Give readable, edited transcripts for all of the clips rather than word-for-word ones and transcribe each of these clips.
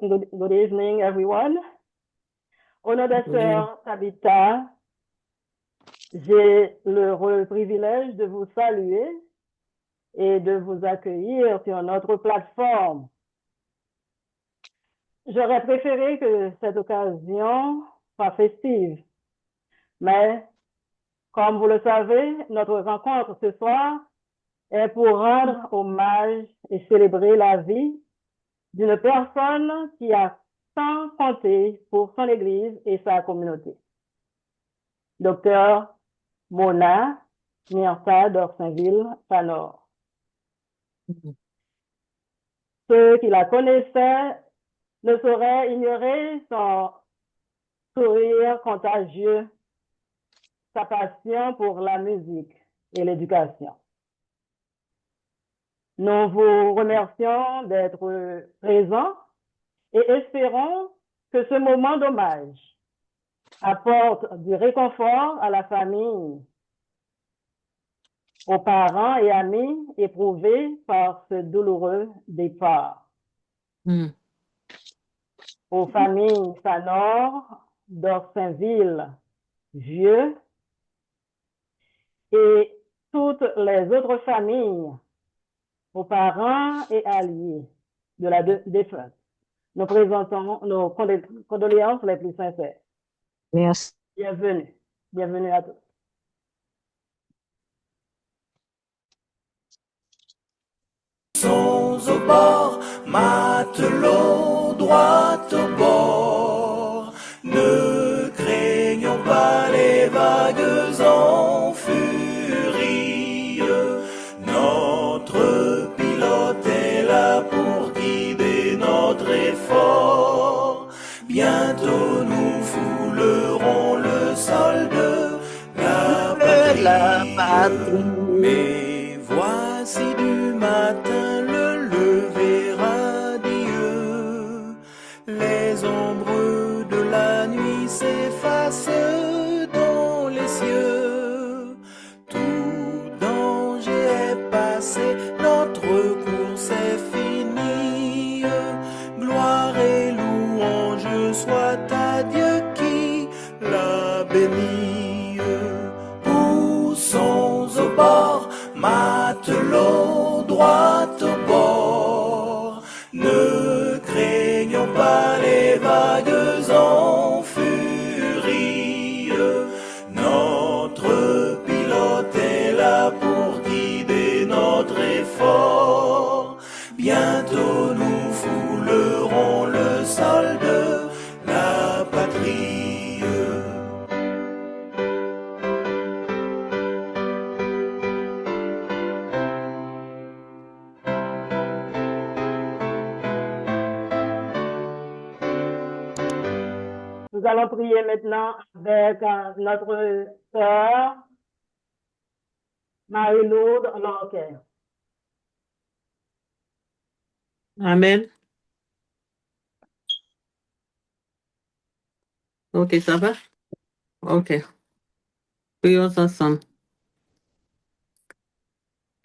good evening, everyone. Au nom de Sœur Tabitha, j'ai le privilège de vous saluer et de vous accueillir sur notre plateforme. J'aurais préféré que cette occasion soit festive, mais comme vous le savez, notre rencontre ce soir est pour rendre hommage et célébrer la vie d'une personne qui a tant compté pour son Église et sa communauté. Docteur Mona Myrta d'Orsainville-Tanor. Ceux qui la connaissaient ne sauraient ignorer son sourire contagieux, sa passion pour la musique et l'éducation. Nous vous remercions d'être présents et espérons que ce moment d'hommage apporte du réconfort à la famille, aux parents et amis éprouvés par ce douloureux départ. Aux familles Tanor, d'Orsainville, Vieux et toutes les autres familles, aux parents et alliés de la défunte. Nous présentons nos condoléances les plus sincères. Merci. Bienvenue. Bienvenue à tous. Sont au bord, matelots droit au bord. Ne craignons pas les vagues en furie. Notre pilote est là pour guider notre effort. Bientôt nous foulerons le sol de la patrie. Mais voici du matin le lever radieux. Les ombres de la nuit s'effacent dans les cieux. Tout danger est passé, notre course est finie. Gloire et louange soit à Dieu qui l'a béni. Poussons au bord, matelots droit au bord. Ne craignons pas les vagues en furie. Notre pilote est là pour guider notre effort. Bientôt nous foulerons le sol de la patrie. Nous allons prier maintenant avec notre sœur Marie-Lourdes Lorquet. Amen. Ok, ça va? Ok. Prions ensemble.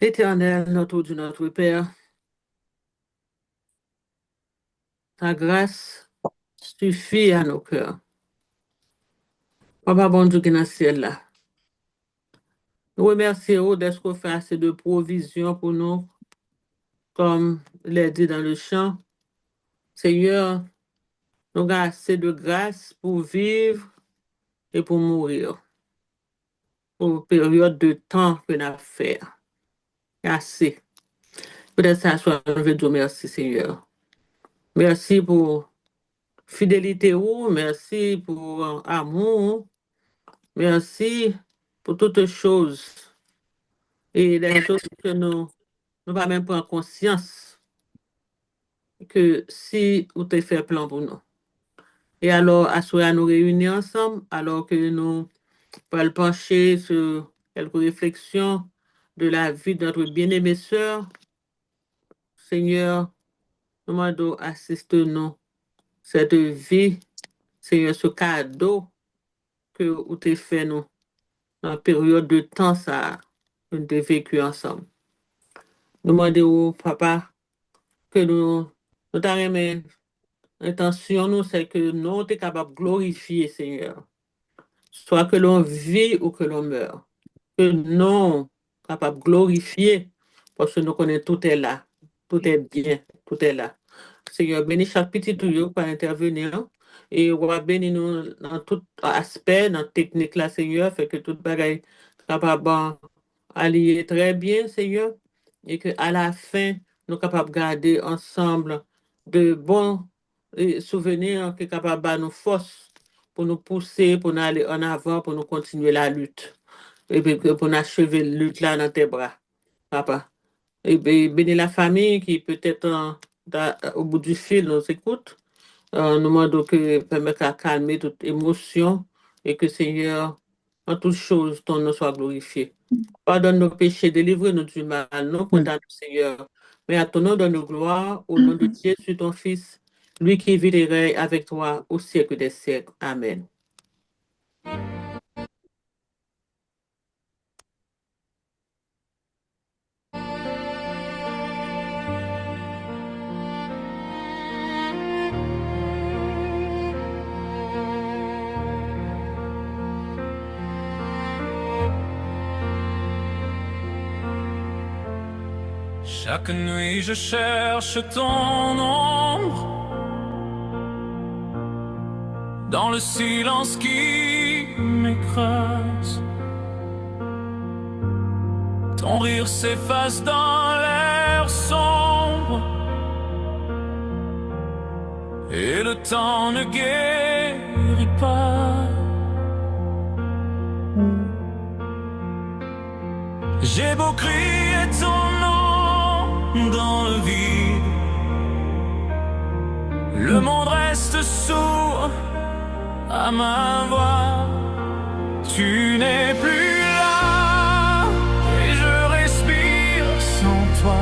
Éternel, notre Dieu, notre Père, ta grâce suffit à nos cœurs. Papa bon Dieu qui est dans le ciel là. Nous remercions d'être fait assez de provisions pour nous, comme l'est dit dans le chant. Seigneur, nous avons assez de grâce pour vivre et pour mourir. Pour une période de temps que nous avons fait. Assez. Peut-être ça soit un veux dire merci, Seigneur. Merci pour fidélité, merci pour amour, merci pour toutes choses. Et les choses que nous ne pas même prendre conscience que si vous te fait plan pour nous. Et alors, à nous réunir ensemble, alors que nous allons pencher sur quelques réflexions de la vie de notre bien-aimée sœur, Seigneur, nous demandons assiste-nous cette vie, Seigneur, ce cadeau que vous te fait nous dans la période de temps ça nous avons vécu ensemble. Nous demandons au papa que nous t'arrêtons Intention, nous, c'est que nous sommes capables de glorifier, Seigneur. Soit que l'on vit ou que l'on meurt. Que nous sommes capables de glorifier, parce que nous connaissons tout est là. Tout est bien, tout est là. Seigneur, bénis chaque petit tuyau pour intervenir. Et on va bénir nous dans tout aspect, dans la technique là, Seigneur, fait que tout bagaille capable allier très bien, Seigneur, et qu'à la fin, nous sommes capables de garder ensemble de bons souvenirs qui sont capables de nous force pour nous pousser, pour nous aller en avant, pour nous continuer la lutte. Et puis pour nous achever la lutte là dans tes bras, papa. Et bien, bénis la famille qui peut-être au bout du fil nous écoute. Nous demandons que permettre à calmer toute émotion et que Seigneur, en toutes choses, ton nom soit glorifié. Pardonne nos péchés, délivre-nous du mal, non pour ta Seigneur, mais à ton nom donne nos gloires, au nom de Jésus, ton Fils, lui qui vit et règne avec toi au siècle des siècles. Amen. Chaque nuit je cherche ton ombre dans le silence qui m'écrase. Ton rire s'efface dans l'air sombre et le temps ne guérit pas. J'ai beau crier ton nom dans le vide, le monde reste sourd à ma voix. Tu n'es plus là et je respire sans toi.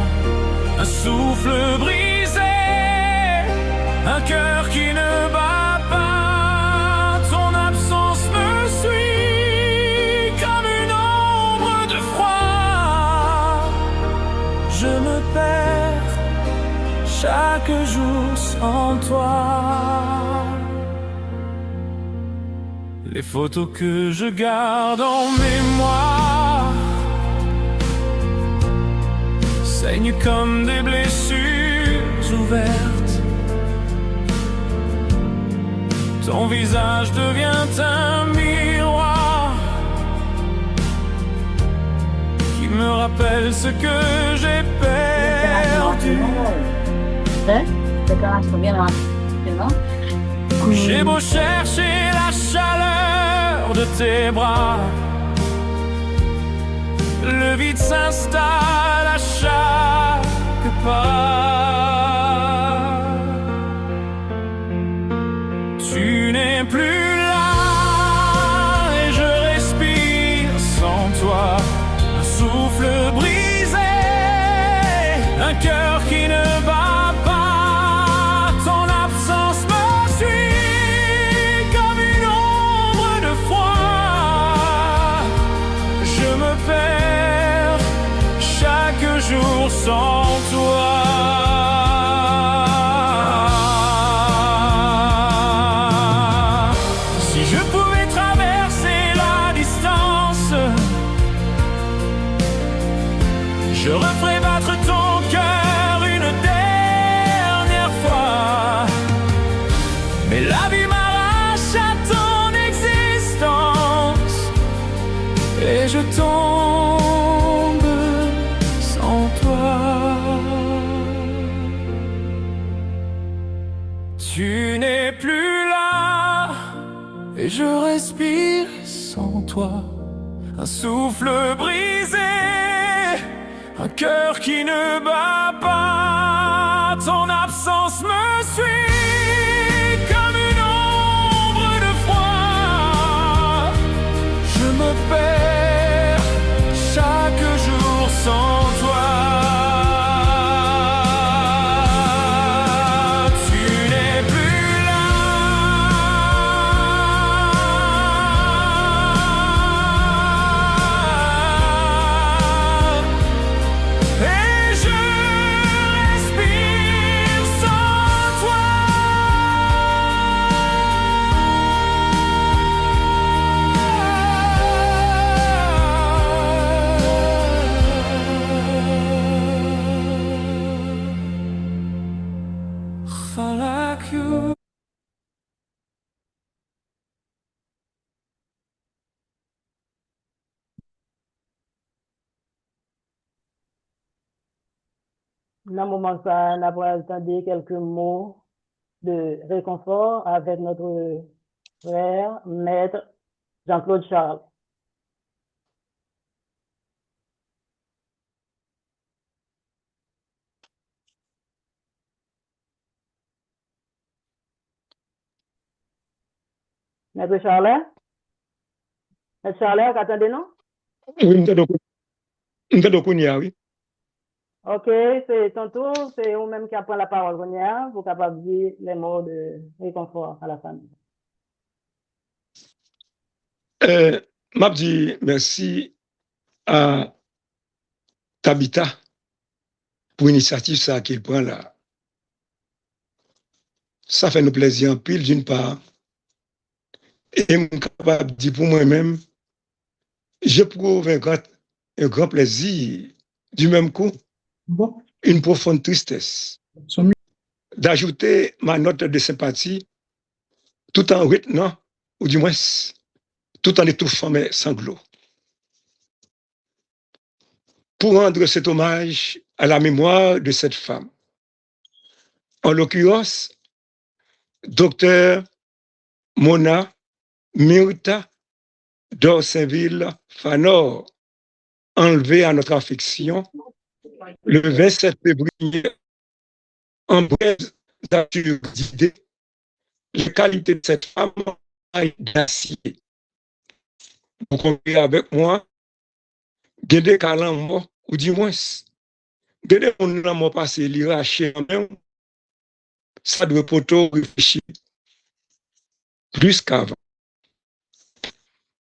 Un souffle brisé, un cœur qui ne bat pas. Ton absence me suit comme une ombre de froid. Je me perds chaque jour sans toi. Les photos que je garde en mémoire saignent comme des blessures ouvertes. Ton visage devient un miroir qui me rappelle ce que j'ai perdu. J'ai beau chercher la chaleur de tes bras, le vide s'installe à chaque pas. Tu n'es plus là et je respire sans toi. Un souffle brisé, un cœur qui ne bat pas. Ton absence me suit comme une ombre de froid. Je me perds chaque jour sans toi. Si je pouvais traverser la distance, je referais battre ton cœur une dernière fois. Mais la vie m'arrache à ton existence et je tombe sans toi. Tu n'es plus là et je respire sans toi. Un souffle brisé, un cœur qui ne bat pas. Ton absence me suit comme une ombre de froid. Je me perds chaque jour sans toi. Tu n'es plus là et je respire sans toi. like you. Dans le moment ça, on a entendu quelques mots de réconfort avec notre frère, maître Jean-Claude Charles. Maître Charles? Maître Charles, attendez-nous? Oui, oui. Ok, c'est ton tour, c'est vous-même qui apprend la parole, vous capable de dire les mots de réconfort à la famille. M'a dit merci à Tabitha pour l'initiative ça qu'il prend là. Ça fait nous plaisir en pile d'une part. Et je suis capable de dire pour moi-même, j'éprouve un grand plaisir du même coup, une profonde tristesse, d'ajouter ma note de sympathie tout en retenant, ou du moins, tout en étouffant mes sanglots. Pour rendre cet hommage à la mémoire de cette femme. En l'occurrence, Docteur Mona Myrta d'Orsainville-Fanor, enlevée à notre affection le 27 février en braise nature d'idées, les qualités de cette femme d'acier. Vous comprenez avec moi, Gédé Kalambo, ou du moins, Gédé mon m'a passé l'iraché en même, ça doit plutôt réfléchir plus qu'avant.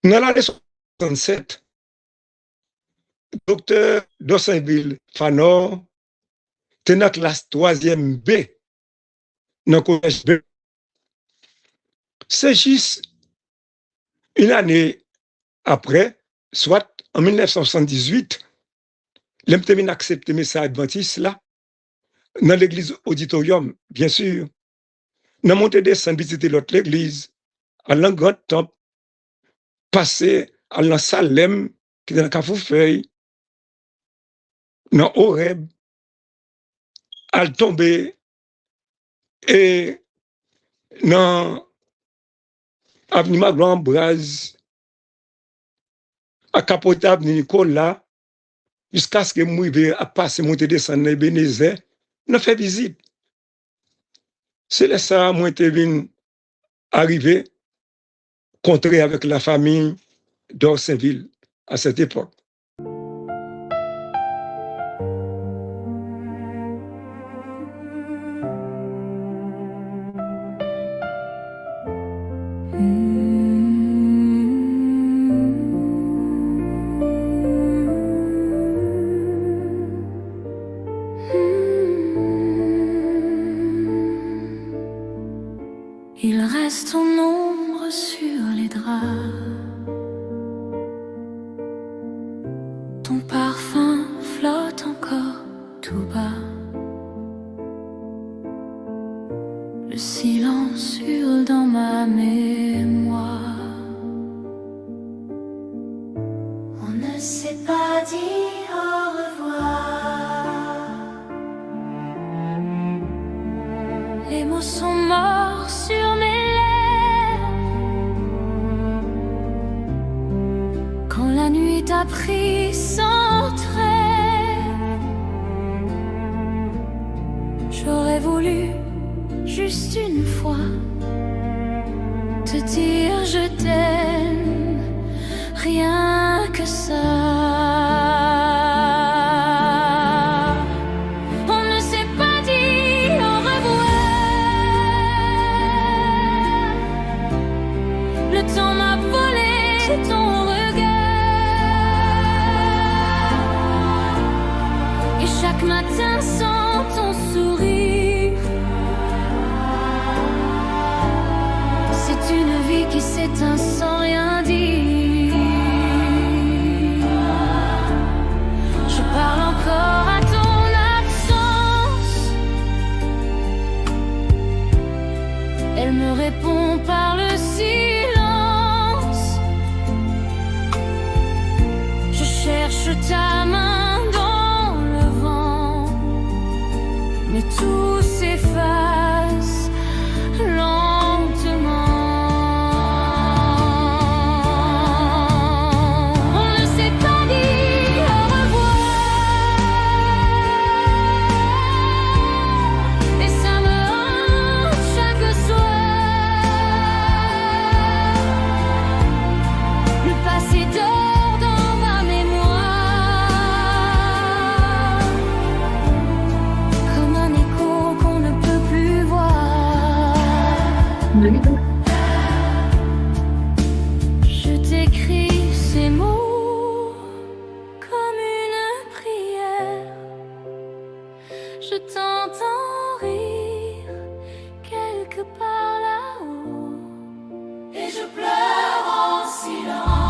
Dans l'année 67, docteur d'Orsainville-Fanor, était dans la classe 3e B, dans le collège B. C'est juste une année après, soit en 1978, l'MTV a accepté le message adventiste là, dans l'église auditorium, bien sûr. Dans montée descendre visiter l'autre l'église, à l'an grand temple, passer à l'an Salem, qui est dans le Cafoufeuille, dans Horeb, à tomber et dans avenue Magloire Ambroise, à capoter avenue Nicolas, jusqu'à ce que moi à passer monter descendre dans Ebenezer, n'a fait visite. C'est là ça moi été venu arriver contrer avec la famille d'Orsainville à cette époque. Il reste en ombre sur les draps. Ton parfum flotte encore tout bas. Le silence hurle dans ma mémoire. On ne s'est pas dit au revoir. Les mots sont morts sur mes lèvres. Quand la nuit t'a pris sans trêve, j'aurais voulu juste une fois te dire je t'aime, rien que ça. On ne s'est pas dit au revoir. Le temps m'a volé ton regard. Et chaque matin sans ton sourire, c'est une vie qui s'éteint sans rien dire. Je parle encore à ton absence. Elle me répond par le silence. Je cherche ta main dans le vent, mais tout s'efface lentement. On ne s'est pas dit au revoir, et ça me hante chaque soir. Le passé dort dans ma mémoire, comme un écho qu'on ne peut plus voir. Je t'écris ces mots comme une prière. Je t'entends rire quelque part là-haut, et je pleure en silence.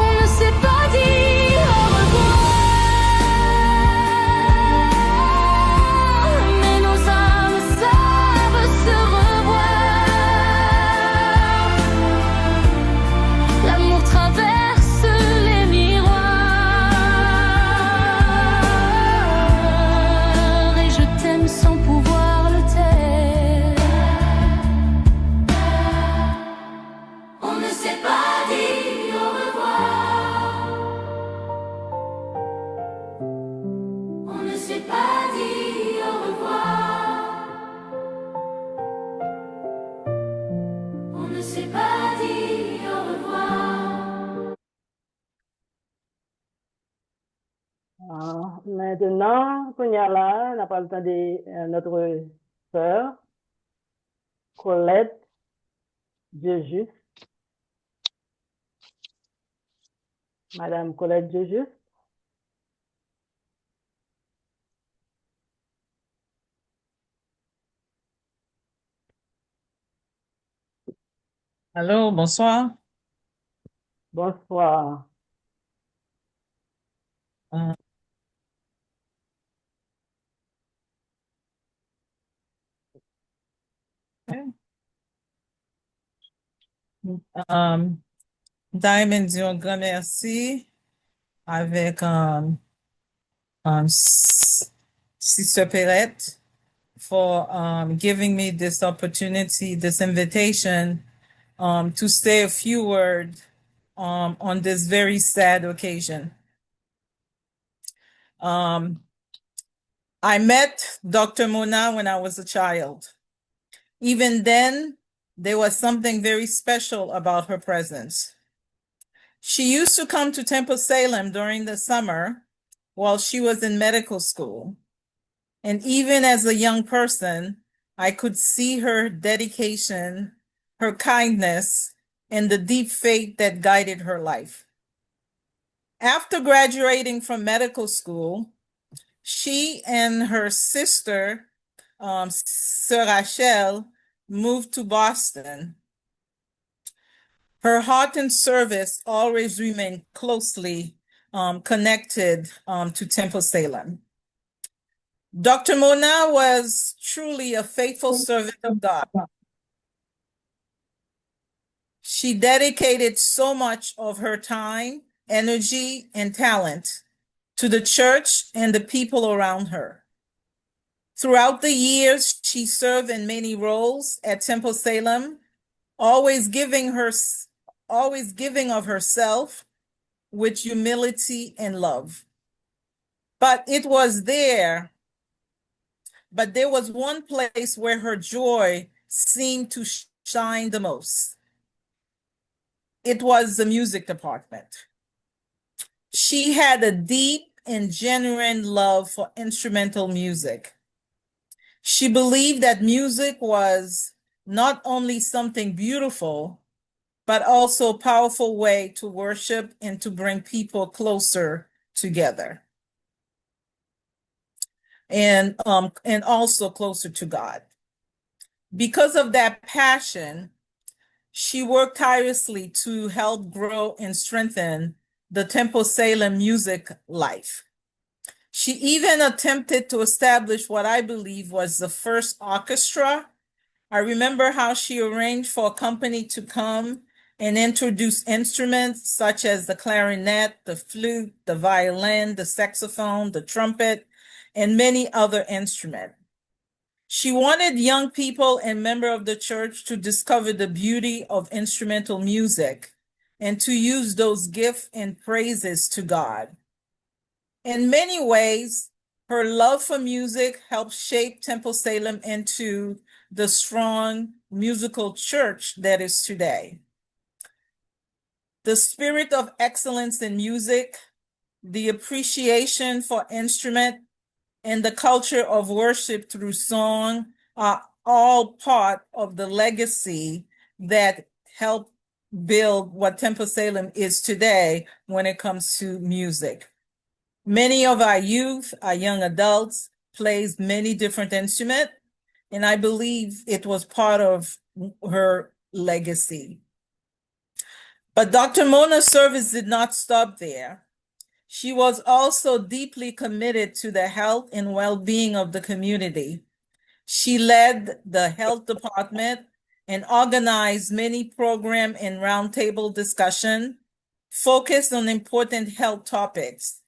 On ne s'est pas dit au revoir, mais nos âmes savent se revoir. L'amour traverse les miroirs, et je t'aime sans pouvoir le taire. On ne s'est pas dit au revoir. On ne s'est pas dit au revoir. On ne s'est pas dit au revoir. Maintenant, qu'on y a là, on n'a pas le temps de notre sœur, Colette Dieu-Juste. Madame Colette Dieu-Juste. Allô, bonsoir. Bonsoir. Euh, Diamond dit un grand merci avec Sister Perrette for giving me this opportunity, this invitation to say a few words on this very sad occasion. I met Dr. Mona when I was a child. Even then, there was something very special about her presence. She used to come to Temple Salem during the summer while she was in medical school. And even as a young person, I could see her dedication, her kindness, and the deep faith that guided her life. After graduating from medical school, she and her sister, Sœur Rachel, moved to Boston. Her heart and service always remained closely connected to Temple Salem. Dr. Mona was truly a faithful servant of God. She dedicated so much of her time, energy, and talent to the church and the people around her. Throughout the years, she served in many roles at Temple Salem, always giving of herself with humility and love. But there was one place where her joy seemed to shine the most. It was the music department. She had a deep and genuine love for instrumental music. She believed that music was not only something beautiful, but also a powerful way to worship and to bring people closer together. And also closer to God. Because of that passion, she worked tirelessly to help grow and strengthen the Temple Salem music life. She even attempted to establish what I believe was the first orchestra I remember how she arranged for a company to come and introduce instruments such as the clarinet, the flute, the violin, the saxophone, the trumpet, and many other instruments. She wanted young people and members of the church to discover the beauty of instrumental music and to use those gifts and praises to God. In many ways, her love for music helped shape Temple Salem into the strong musical church that is today. The spirit of excellence in music, the appreciation for instrument, and the culture of worship through song are all part of the legacy that helped build what Temple Salem is today when it comes to music. Many of our youth, our young adults, plays many different instruments, and I believe it was part of her legacy. But Dr. Mona's service did not stop there. She was also deeply committed to the health and well-being of the community. She led the health department and organized many programs and roundtable discussion focused on important health topics.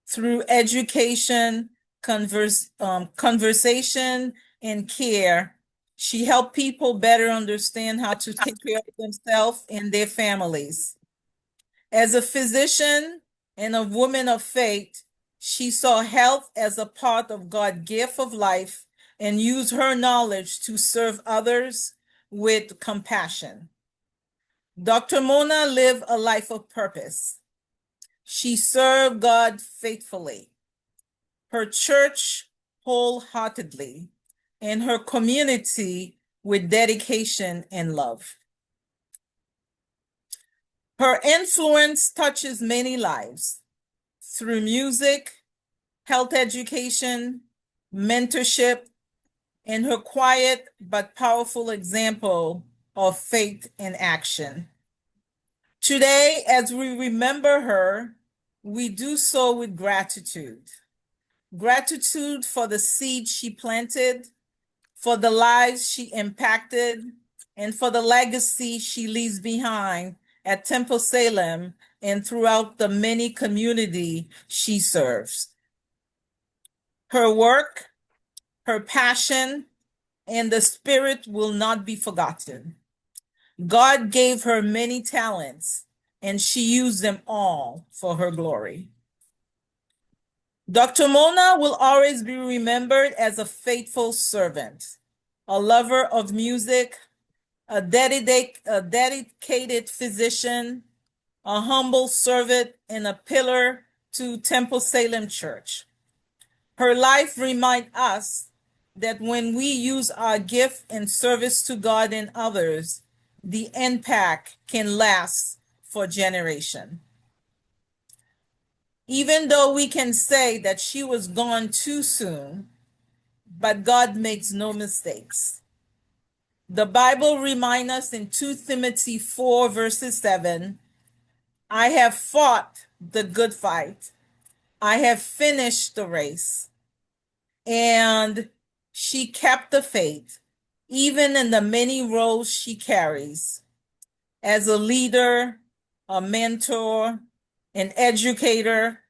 Through education, conversation, and care, she helped people better understand how to take care of themselves and their families. As a physician and a woman of faith, she saw health as a part of God's gift of life and used her knowledge to serve others with compassion. Dr. Mona lived a life of purpose. She served God faithfully, her church wholeheartedly, and her community with dedication and love. Her influence touches many lives through music, health education, mentorship, and her quiet but powerful example of faith in action. Today, as we remember her, we do so with gratitude. Gratitude for the seed she planted, for the lives she impacted, and for the legacy she leaves behind at Temple Salem and throughout the many communities she serves. Her work, her passion, and the spirit will not be forgotten. God gave her many talents, and she used them all for her glory. Dr. Mona will always be remembered as a faithful servant, a lover of music, a dedicated physician, a humble servant, and a pillar to Temple Salem Church. Her life reminds us that when we use our gift and service to God and others, the impact can last for generations. Even though we can say that she was gone too soon, but God makes no mistakes. The Bible reminds us in 2 Timothy 4 verses 7, I have fought the good fight. I have finished the race. And she kept the faith, even in the many roles she carries as a leader, a mentor, an educator,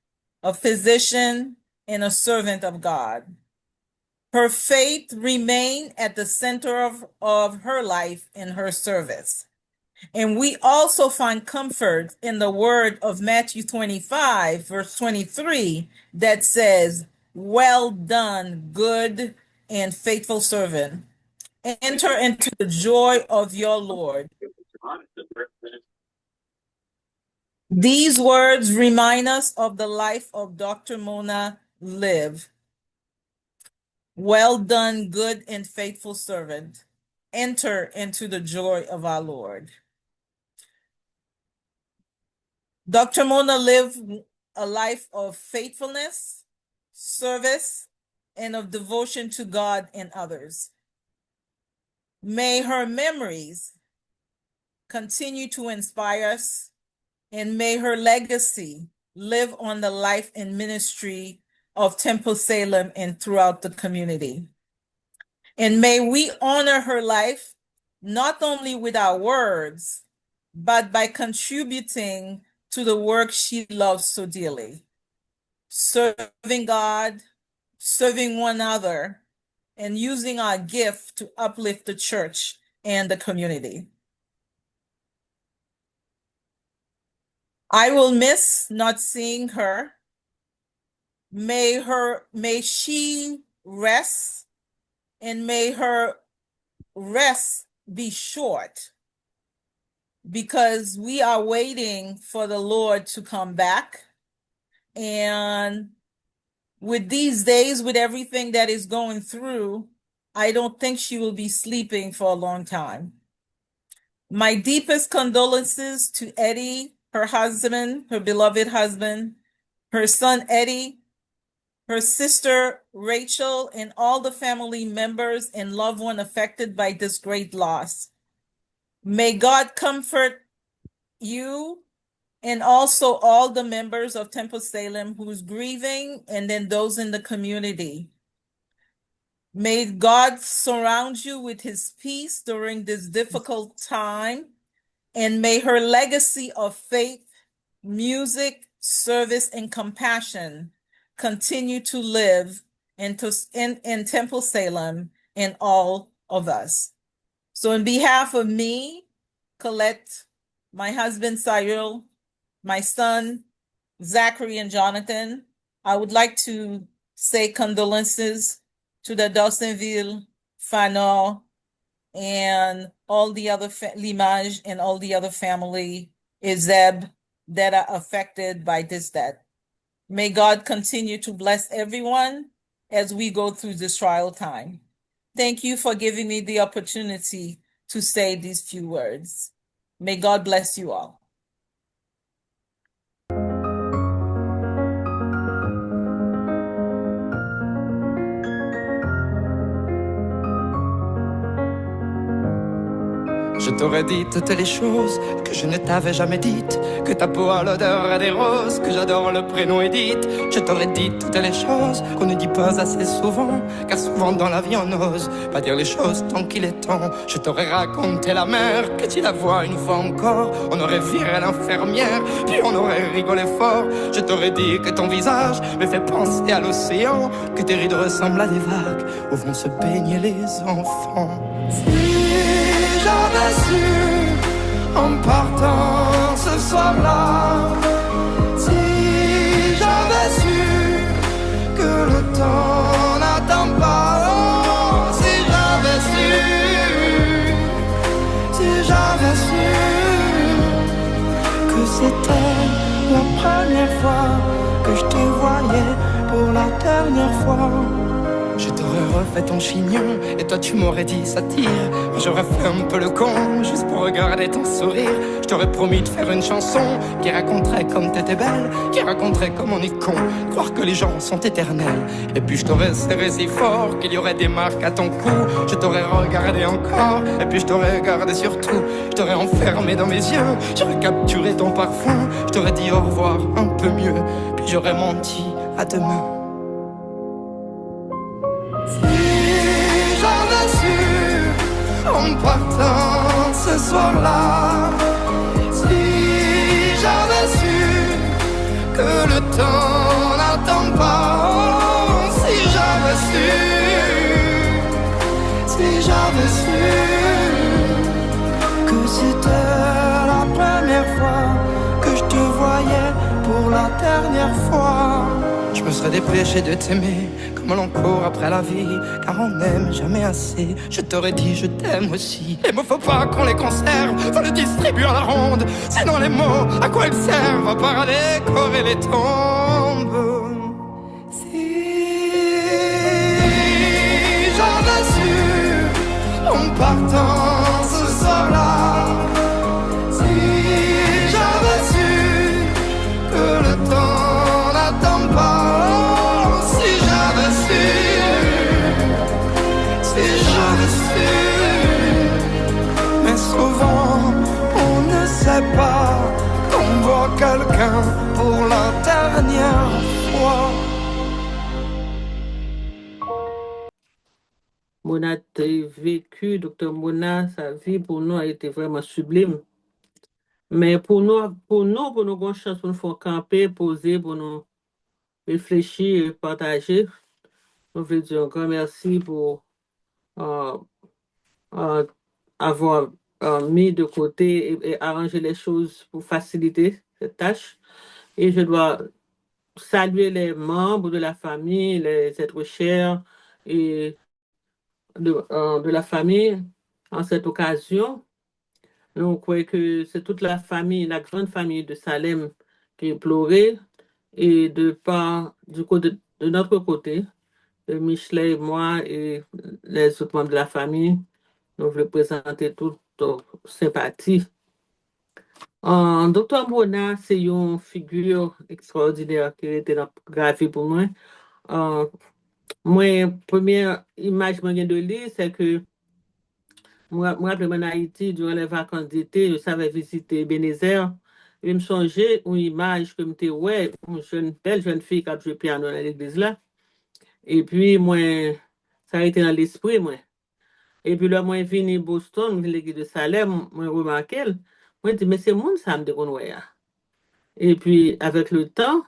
a physician, and a servant of God. Her faith remained at the center of her life and her service. And we also find comfort in the word of Matthew 25, verse 23, that says, well done, good and faithful servant. Enter into the joy of your Lord. These words remind us of the life of Dr. Mona lived. Well done, good and faithful servant. Enter into the joy of our Lord. Dr. Mona lived a life of faithfulness, service, and of devotion to God and others. May her memories continue to inspire us, and may her legacy live on the life and ministry of Temple Salem and throughout the community. And may we honor her life, not only with our words, but by contributing to the work she loves so dearly, serving God, serving one another, and using our gift to uplift the church and the community. I will miss not seeing her. May she rest, and may her rest be short, because we are waiting for the Lord to come back. And with these days, with everything that is going through, I don't think she will be sleeping for a long time. My deepest condolences to Eddie, her husband, her beloved husband, her son Eddie, her sister Rachel, and all the family members and loved ones affected by this great loss. May God comfort you and also all the members of Temple Salem who's grieving, and then those in the community. May God surround you with his peace during this difficult time, and may her legacy of faith, music, service, and compassion continue to live in Temple Salem and all of us. So on behalf of me, Colette, my husband Cyril, my son Zachary, and Jonathan, I would like to say condolences to the Dawsonville, Fanon, and all the other Limage and all the other family, Izeb, that are affected by this death. May God continue to bless everyone as we go through this trial time. Thank you for giving me the opportunity to say these few words. May God bless you all. Je t'aurais dit toutes les choses que je ne t'avais jamais dites, que ta peau a l'odeur des roses, que j'adore le prénom Edith. Je t'aurais dit toutes les choses qu'on ne dit pas assez souvent, car souvent dans la vie on n'ose pas dire les choses tant qu'il est temps. Je t'aurais raconté la mer, que tu la vois une fois encore. On aurait viré l'infirmière, puis on aurait rigolé fort. Je t'aurais dit que ton visage me fait penser à l'océan, que tes rides ressemblent à des vagues où vont se baigner les enfants. J'avais su en partant ce soir-là, si j'avais su que le temps n'attend pas, oh, si j'avais su que c'était la première fois que je te voyais pour la dernière fois. Je t'aurais refait ton chignon et toi tu m'aurais dit ça tire. J'aurais fait un peu le con juste pour regarder ton sourire. Je t'aurais promis de faire une chanson qui raconterait comme t'étais belle, qui raconterait comme on est con, croire que les gens sont éternels. Et puis je t'aurais serré si fort qu'il y aurait des marques à ton cou. Je t'aurais regardé encore et puis je t'aurais regardé surtout. Je t'aurais enfermé dans mes yeux, j'aurais capturé ton parfum. Je t'aurais dit au revoir un peu mieux, puis j'aurais menti à demain. En partant ce soir-là, si j'avais su que le temps n'attend pas, oh, si j'avais su que c'était la première fois que je te voyais pour la dernière fois. Je me serais dépêché de t'aimer comme l'on court après la vie, car on n'aime jamais assez. Je t'aurais dit je t'aime aussi. Les mots faut pas qu'on les conserve, faut les distribuer à la ronde. Sinon les mots, à quoi ils servent? À part à décorer les tombes. Si j'avais su en partant ce soir-là, si j'avais su que le temps n'attend pas, mais souvent on ne sait pas qu'on voit quelqu'un pour la dernière fois. Mona a vécu, docteur Mona, sa vie pour nous a été vraiment sublime. Mais pour nous avons chance pour nous faire camper, poser, pour nous réfléchir et partager. On veut dire un grand merci pour euh, euh, avoir mis de côté et arrangé les choses pour faciliter cette tâche. Et je dois saluer les membres de la famille, les êtres chers et de la famille en cette occasion. Nous croyons que c'est toute la famille, la grande famille de Salem qui pleurait et du côté de notre côté, de Michelet, moi et les autres membres de la famille, nous voulons présenter toute notre sympathie. Dr. Mona, c'est une figure extraordinaire qui a été gravée pour moi. Moi, première image que j'ai de lui, c'est que moi, en Haïti, durant les vacances d'été, je savais visiter Bénézer. Je me songeais une image que je ouais, une belle jeune fille qui a joué piano dans l'église là. Et puis, moi, ça a été dans l'esprit, moi. Et puis là, moi, je venu à Boston, l'église de Salem, moi, remarqué. Moi, je dis, mais c'est monde, ça me dit qu'on voit. Et puis, avec le temps,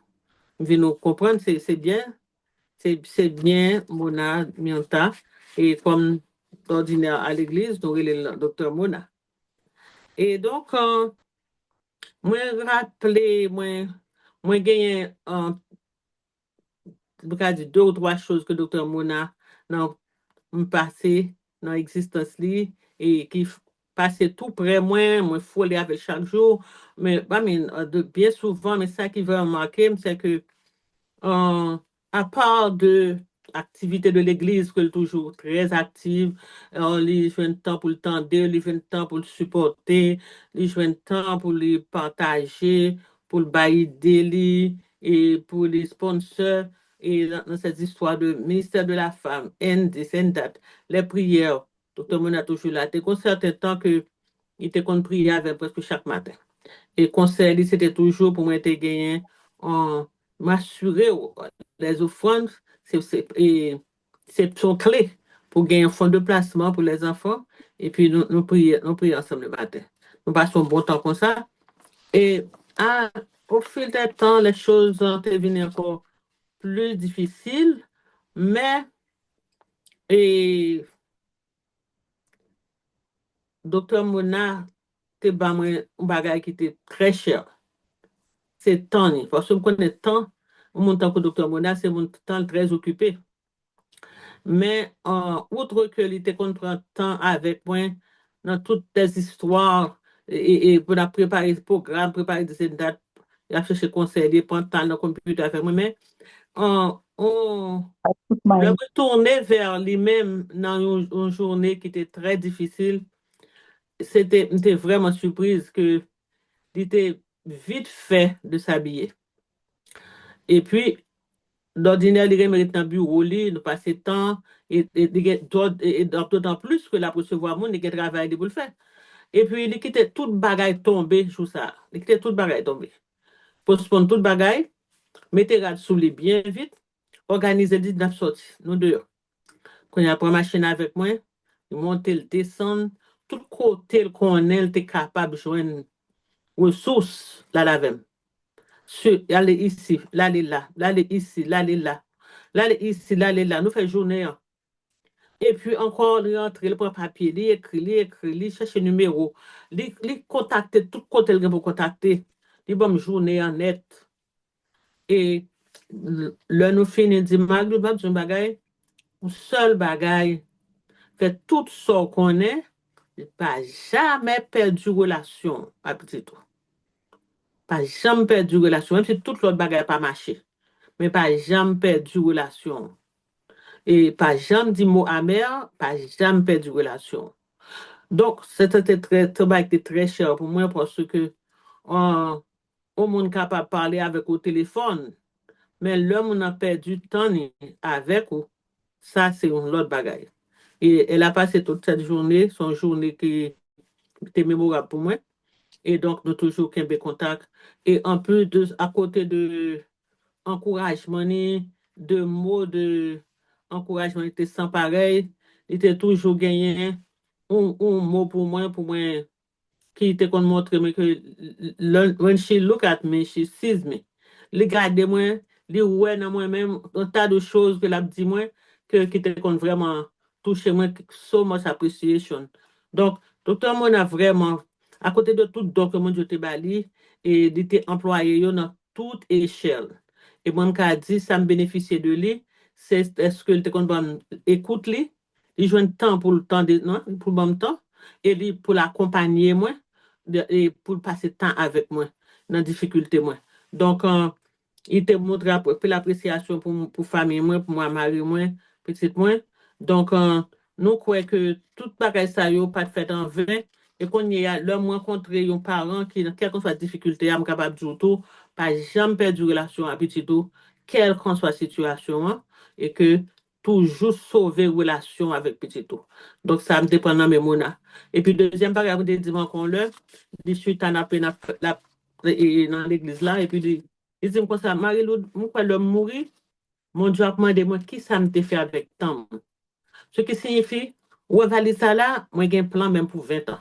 je viens nous comprendre, c'est bien, c'est bien, Mona Mianta. Et comme d'ordinaire à l'église, donc il est le docteur Mona. Et donc, moi, rappelé, moi, gagné, deux ou trois choses que docteur Mona n'a passé dans l'existence li et qui passait tout près moi frôler avec chaque jour. Mais bien souvent, mais ça qui va remarquer, c'est que euh, à part de l'activité de l'église, que est toujours très active, il joue un temps pour le tendre, il joue un temps pour le supporter, il joue un temps pour le partager, pour le bailler et pour les sponsors. Et dans cette histoire de ministère de la femme, les prières, tout le monde a toujours là. Il y a un certain temps que il était qu'on prier avec presque chaque matin. Et conseil, c'était toujours pour moi de gagner en m'assurer les offrandes, c'est son clé pour gagner un fonds de placement pour les enfants. Et puis nous prions ensemble le matin. Nous passons un bon temps comme ça. Et au fil du temps, les choses ont devenu encore plus difficiles, mais et docteur Mona, te ba moi un bagage qui était très cher. C'est temps, parce qu'on connaît tant, mon temps que docteur Mona, c'est mon temps très occupé. Mais outre que il était qu'on prend temps avec moi dans toutes les histoires et pour la préparer le programme, préparer des dates, il a cherché conseiller, prendre temps dans le computer avec moi, mais on le retourner vers lui-même dans une journée qui était très difficile, j'étais vraiment surprise que il était vite fait de s'habiller. Et puis, d'ordinaire, il mérite un bureau, nous passer temps, et d'autant plus que la recevoir monde, il y a travail pour le faire. Et puis, il quittait toute bagaille tombée sur ça. Il quittait toute bagaille tombée. Postpone toute bagaille, mettez rad sous les bien vite, organisez 19 sorties, nous deux. Quand il a pris machine avec moi, il monte, il descend, tout côté qu'on est capable de joindre ressources, là, la même. Aller ici, l'aller là, l'aller ici, l'aller là, l'aller ici, l'aller là. Nous faisons journée. Et puis encore, il rentre, il prend papier, il écrit, il cherche un numéro, il contacte tout côté pour contacter. Il bon journée en net. Et là, nous finissons, dit, Magdu, un bagay, un seul bagay, fait tout ce qu'on est, il pas jamais perdu relation à petit tout. Pas jamais perdu relation, même si toute l'autre bagaille pas marché. Mais pas jamais perdu relation. Et pas jamais dit mot amer, pas jamais perdu relation. Donc, c'était très cher pour moi parce que on monde capable de parler avec au téléphone, mais l'homme on a perdu temps avec ou ça c'est une autre bagaille. Et elle a passé toute cette journée, son journée qui était mémorable pour moi. Et donc, nous toujours qu'un contact. Et un peu à côté de encouragement, de mots de encouragement était sans pareil. il était toujours gagné un mot pour moi, qui était qu'on montre mais que when she look at me, she sees me. Les garder moi, les ouais dans moi-même, un tas de choses que l'a dit moi que qui était qu'on vraiment touché moi so much appreciation. Donc docteur Mona vraiment à côté de tout document je te bali et il était employé yo dans toute échelle. Et moi m'a dit ça me bénéficier de lui, c'est est-ce que te qu'on écoute lui, il joue un temps pour le temps de non, pour le bon temps et lui pour l'accompagner moi et pour passer temps avec moi dans difficulté moi. Donc il te montre l'appréciation pour famille moi, pour moi mari moi, petite moi. Donc nous croyons que toute bagage ça yo pas fait en vain et qu'on y a leur rencontrer un parent qui quelle que soit difficulté est capable de tout pas jamais perdre relation avec petit tout quelle que soit situation hein, et que toujours sauver relation avec petit tout. Donc ça me dépend dans mes mona. Et puis deuxième paragraphe de dit qu'on le dit suite à dans l'église là et puis il dit comme ça Marie-Lou moi le mourir mon Dieu a demandé moi qui ça me fait avec temps. Ce qui signifie ouais valide ça là moi j'ai un plan même pour 20 ans.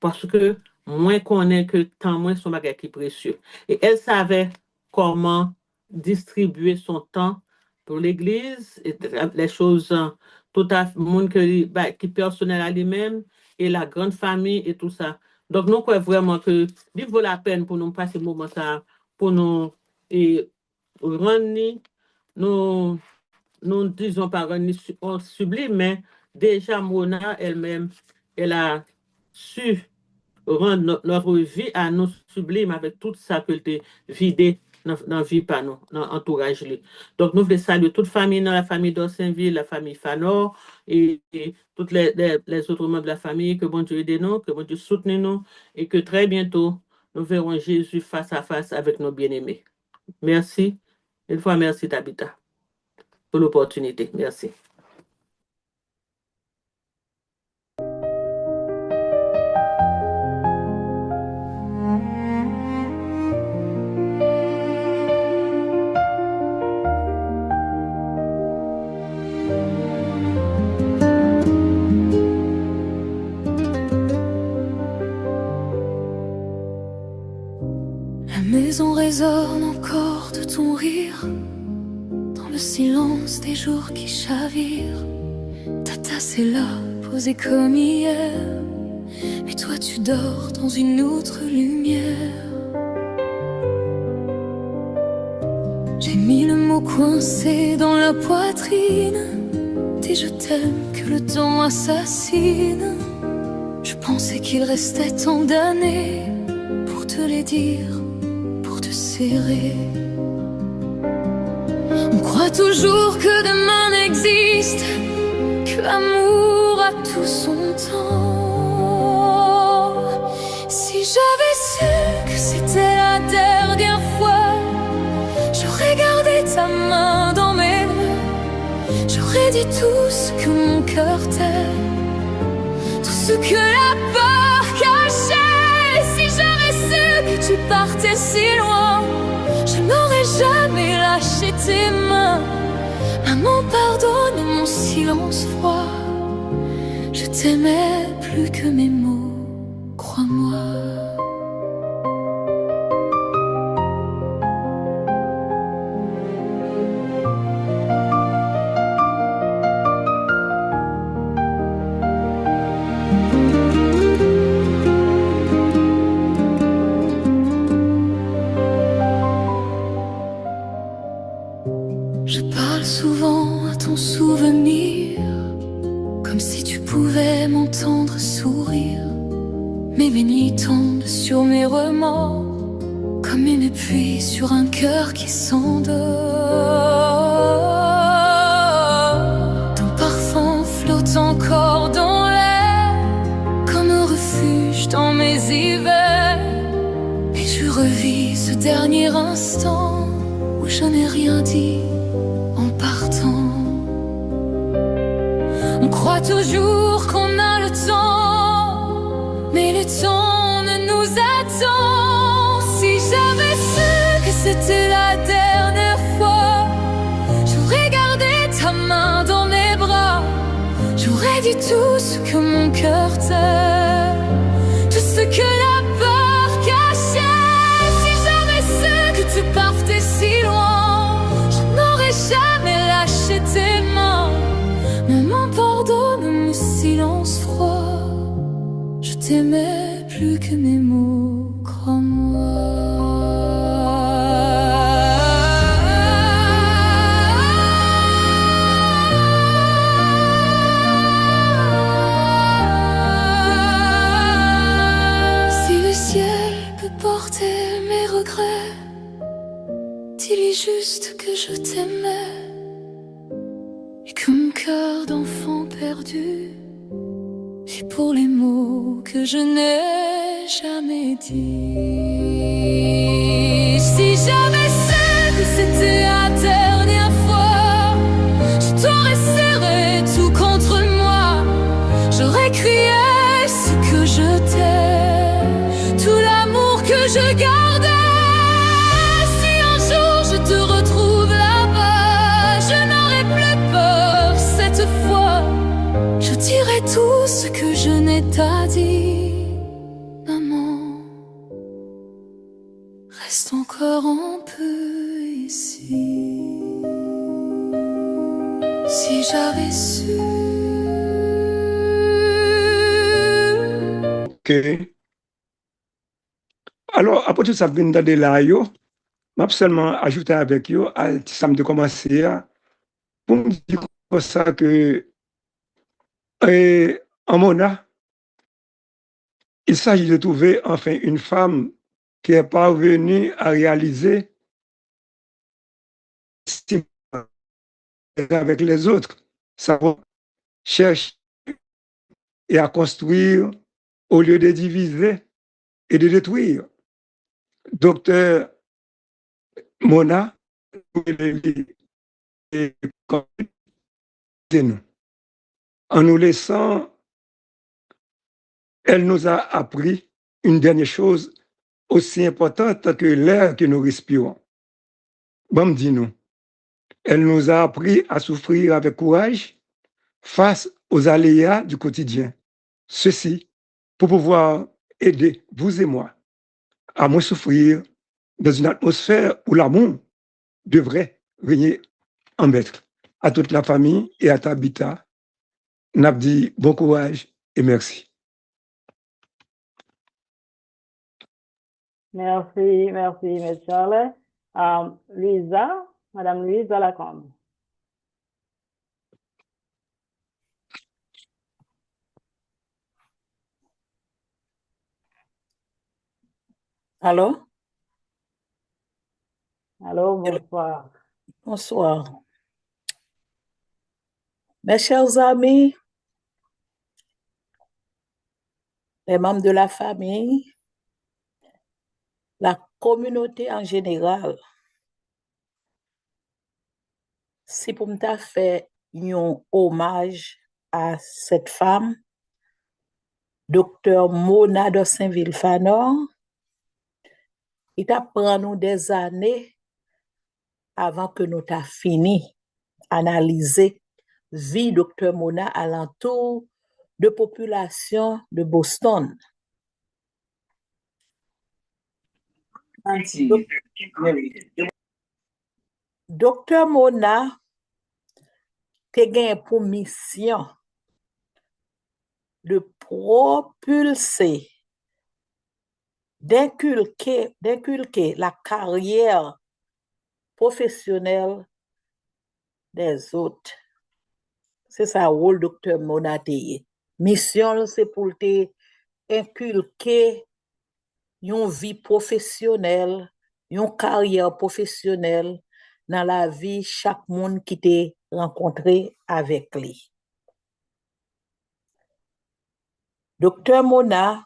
Parce que moi connais que temps moins son bagage qui est précieux et elle savait comment distribuer son temps pour l'église et les choses tout à fait monde qui personnel à lui-même et la grande famille et tout ça. Donc nous croyons vraiment que il vaut la peine pour nous passer moment ça pour nous et rendre nous disons pas rendre sublime mais déjà Mona elle-même elle a su rendre notre vie à nous sublime avec tout ça que tu vidé dans la vie par nous, dans l'entourage. Donc, nous voulons saluer toute famille dans la famille d'Orsainville, la famille Fanor et toutes les autres membres de la famille, que bon Dieu aide nous, que bon Dieu soutienne nous et que très bientôt, nous verrons Jésus face à face avec nos bien-aimés. Merci. Une fois, merci Tabitha pour l'opportunité. Merci. La maison résonne encore de ton rire, dans le silence des jours qui chavirent. Ta tasse est là, posée comme hier, mais toi tu dors dans une autre lumière. J'ai mis le mot coincé dans la poitrine, des je t'aime que le temps assassine. Je pensais qu'il restait tant d'années pour te les dire, pour te serrer. On croit toujours que demain n'existe, que l'amour a tout son temps. Si j'avais su que c'était la dernière fois, j'aurais gardé ta main dans mes bras. J'aurais dit tout ce que mon cœur t'aime, tout ce que la peur cachait. Si j'avais su que tu partais si loin, je n'aurais jamais lâché tes mains. Maman, pardonne mon silence froid, je t'aimais plus que mes mots, crois-moi. Je parle souvent à ton souvenir, comme si tu pouvais m'entendre sourire. Mes bénis tombent sur mes remords, comme une pluie sur un cœur qui s'endort. Ton parfum flotte encore dans l'air, comme un refuge dans mes hivers. Et je revis ce dernier instant où je n'ai rien dit en partant. On croit toujours qu'on a le temps, mais le temps ne nous attend. Si j'avais su que c'était la dernière fois, j'aurais gardé ta main dans mes bras. J'aurais tout ce que mon cœur t'aime, tout ce que la peur cachait. Si j'avais su que tu partais si loin, je n'aurais jamais lâché tes mains. Maman, pardonne mon silence froid, je t'aimais plus que mes mots, crois-moi. Porter mes regrets, dis-lui juste que je t'aimais et que mon cœur d'enfant perdu vit pour les mots que je n'ai jamais dit. Si j'avais su que c'était la dernière fois, je t'aurais serré tout contre moi, j'aurais crié ce que je t'aime, tout l'amour que je gardais. Si un jour je te retrouve là-bas, je n'aurai plus peur cette fois. Je dirai tout ce que je n'ai pas dit. Maman, reste encore un peu ici. Si j'avais su. Ok. Alors, après tout ça, vient de là, je vais seulement ajouter avec vous, ça me commencer pour me dire comme ça que en Mona, il s'agit de trouver enfin une femme qui est parvenue à réaliser avec les autres, savoir chercher et à construire au lieu de diviser et de détruire. Docteur Mona, en nous laissant, elle nous a appris une dernière chose aussi importante que l'air que nous respirons. Bon, dis-nous, elle nous a appris à souffrir avec courage face aux aléas du quotidien. Ceci pour pouvoir aider vous et moi à moins souffrir dans une atmosphère où l'amour devrait régner en maître. À toute la famille et à Tabitha, n'a dit bon courage et merci. Merci, M. Charles. Luisa, Madame Luisa Lacombe. Allô? Allô, bonsoir. Bonsoir. Mes chers amis, les membres de la famille, la communauté en général, si pour me faire un hommage à cette femme, Dr. Mona de Saint-Ville-Fanor, il t'a pris nous des années avant que nous t'a fini analyser vie Dr. Mona alentour de population de Boston. Dr. Mona te gen pour mission de propulser, d'inculquer la carrière professionnelle des autres. C'est ça le rôle Dr. Mona te. Mission, c'est pour te inculquer une vie professionnelle, une carrière professionnelle dans la vie chaque monde qui t'est rencontré avec lui. Docteur Mona,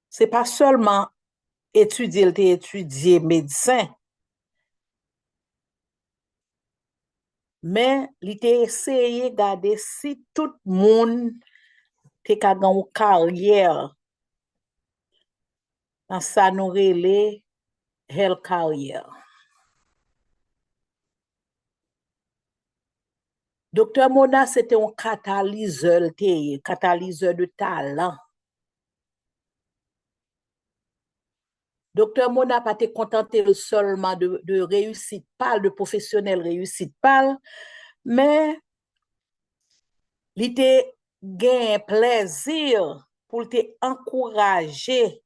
c'est pas seulement étudier médecin, mais il t'a essayé de garder si tout le monde te ka gan une carrière dans sa nou rele health career. Docteur Mona, c'était un catalyseur de talent. Docteur Mona pas été contenté seulement de réussite pâle, de professionnel réussite pâle, mais il était gain plaisir pour te encourager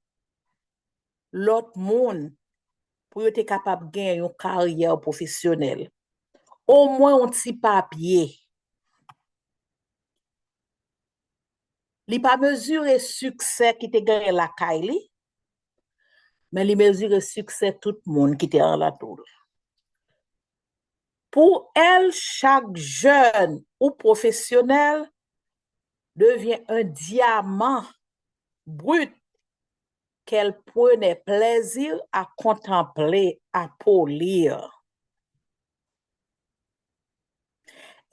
l'autre monde pour être capable de gagner une carrière professionnelle. Au moins un petit papier. Il pas mesurer succès qui te gagné la Kylie, mais il mesure succès tout le monde qui te en la tour. Pour elle, chaque jeune ou professionnel devient un diamant brut qu'elle prenait plaisir à contempler, à polir.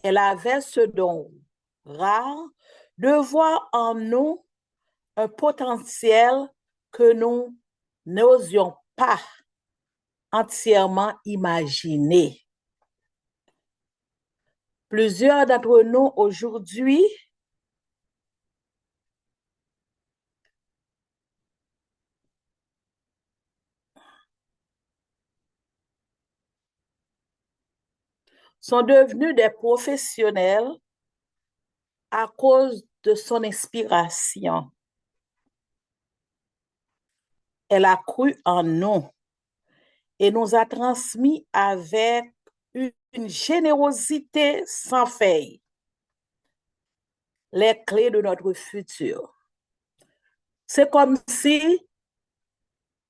Elle avait ce don rare de voir en nous un potentiel que nous n'osions pas entièrement imaginer. Plusieurs d'entre nous aujourd'hui sont devenus des professionnels à cause de son inspiration. Elle a cru en nous et nous a transmis avec une générosité sans faille les clés de notre futur. C'est comme si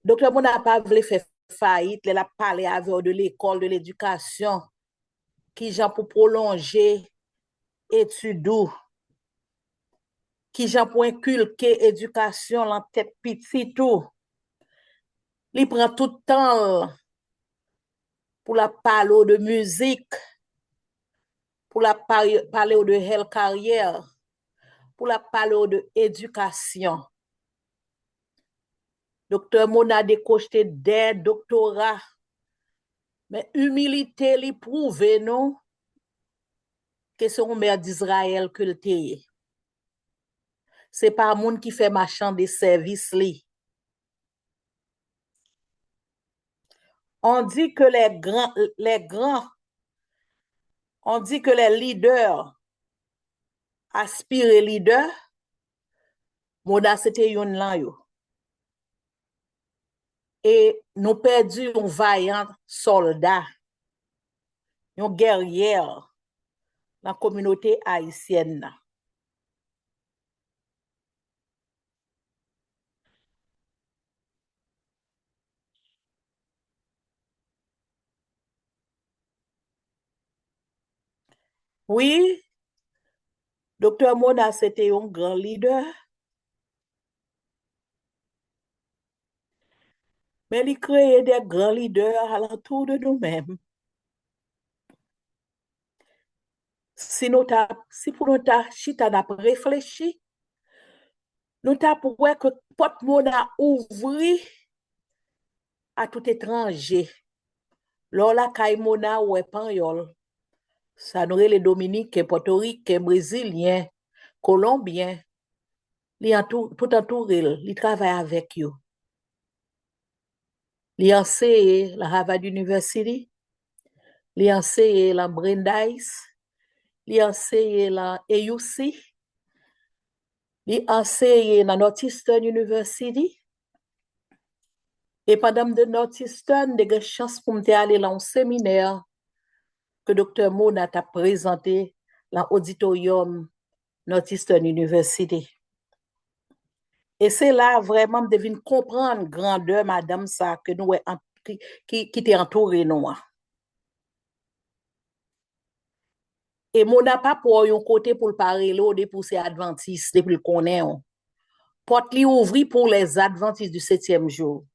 Dr. Mona n'a pas voulu faire faillite, elle a parlé avec de l'école de l'éducation qui j'ai pour prolonger études, qui j'ai pour inculquer éducation en tête petite tout. Il prend tout le temps pour la parler de musique, pour la parler de health carrière, pour la parler de éducation. Docteur Mona a décoché des doctorats, mais humilité lui prouve non que c'est un mère d'Israël que le téye. C'est pas un monde qui fait marchand des services li. On dit que on dit que les leaders aspirent leader, Mona c'était yon lan yo. Et nous perdu un vaillant soldat, un guerrière dans la communauté haïtienne. Oui, Docteur Mona, c'était un grand leader, mais il créait des grands leaders alentour de nous-mêmes. Si pour nous chita n'a réfléchi, nous avons que porte Mona ouvri à tout étranger. Lola kay Mona ou Espagnol. Ça nous les Dominicains, Portoricains, Brésiliens, Colombiens. Tout entouré, il travaille avec eux. Il enseigne la Harvard University, il enseigne la Brandeis, il enseigne la AUC, il enseigne la Northeastern University. Et pendant de Northeastern, j'ai eu chance pour aller dans un séminaire que Dr. Mona a présenté dans l'auditorium Northeastern University. Et c'est là vraiment que je devine comprendre grandeur, madame, ça, que nous, qui t'est entouré, nous. Et Mona pas pour un côté pour le parler, pour ces adventistes, depuis le connaît. Porte li ouvri pour les adventistes du 7e jour.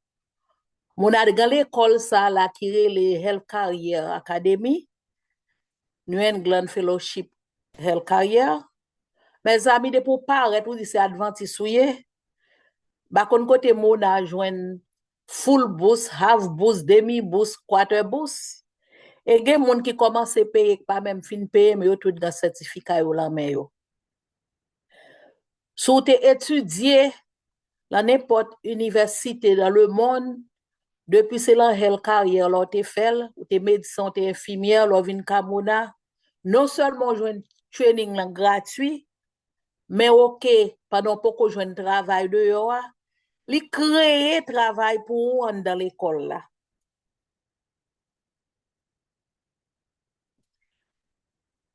Mona dans l'école, ça, là, qui est le Health Career Academy, New England Fellowship Health Career. Mes amis, de pour paraître, ou c'est adventistes, bah, kon côté Mona joine full boost, half boost, demi boost, quarter boost. Et il y a des gens qui commencent à payer, pas même fin payer, mais ils tout dans certificat ou la main yo. Si tu étudié dans n'importe université dans le monde, depuis c'est là quelle carrière là tu fait, ou tu médecin, tu infirmière, là vinn Kamona, non seulement joindre training là gratuit, mais OK, pendant pour joindre travail de yo, li créer travail pour vous dans l'école là.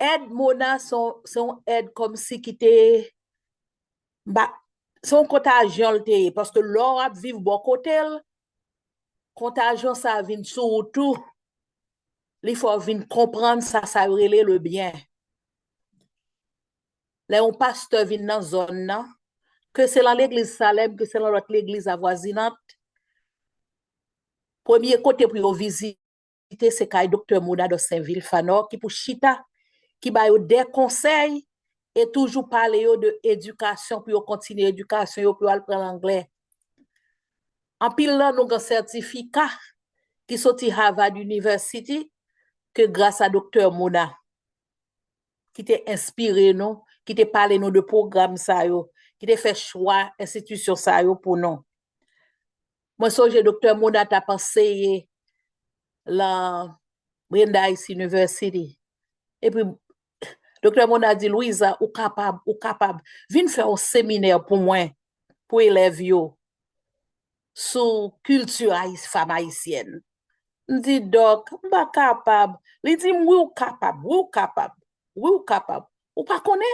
Aide Mona son aide comme si qui était son contagion parce que l'or a vivre bon côté contagion ça vient surtout il faut venir comprendre ça relève le bien. Là on pasteur vient dans zone là que c'est dans l'église Salem que c'est dans l'autre l'église avoisinante. Premier côté pour visiter c'est kay docteur Mona de Saint-Ville Fanor qui pour chita qui ba yo des conseils et toujours parler de éducation pour continuer éducation pour apprendre l'anglais. En pile là nous un certificat qui sorti Harvard University que grâce à docteur Mona qui t'a inspiré nous, qui t'a parlé nous de programme ça yo, qui t'a fait choix institution ça yo pour nous. Moi songe docteur Mona t'a pensé la Brandeis University et puis docteur Mona dit Louisa ou capable viens faire un séminaire pour moi pour élèves yo sur culture femme haïtienne. Dit doc pas capable il dit oui ou capable ou pas connaît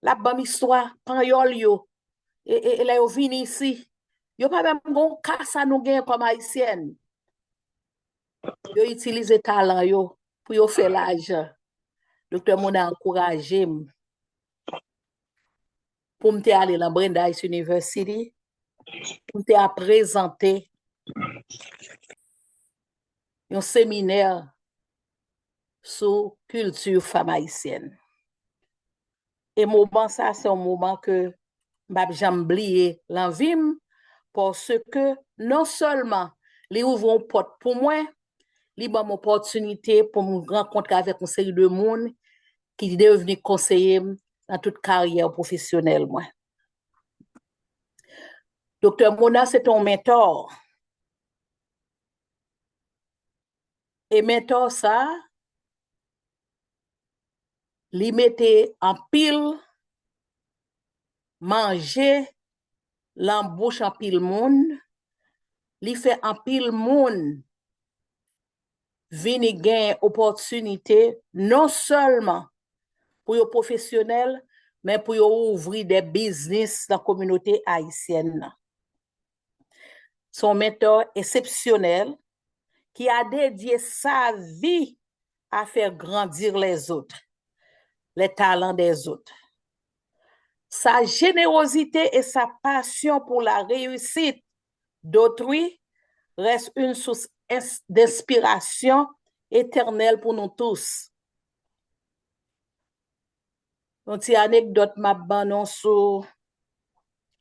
la bonne histoire panyol yo et là yo vini ici yo pas même gon casse à nous gain comme haïtienne yo utiliser talent yo pour yo faire l'argent. Docteur Mona encouragé pour me aller dans Brandeis University pour me présenter un séminaire sur culture femme haïtienne. Et moment ça c'est un moment que m'pa jamais oublier l'envie parce que non seulement les ouvre une porte pour moi, li ba une opportunité pour me rencontrer avec une série de monde qui devenir conseiller dans toute carrière professionnelle moi. Docteur Mona c'est ton mentor. Et mentor ça li mette en pile manger l'embouche en pile monde, li fait en pile monde vini gain opportunité non seulement pour les professionnels mais pour ouvrir des business dans la communauté haïtienne. Son mentor exceptionnel qui a dédié sa vie à faire grandir les autres, les talents des autres. Sa générosité et sa passion pour la réussite d'autrui reste une source d'inspiration éternelle pour nous tous. Une petite anecdote m'a banon sur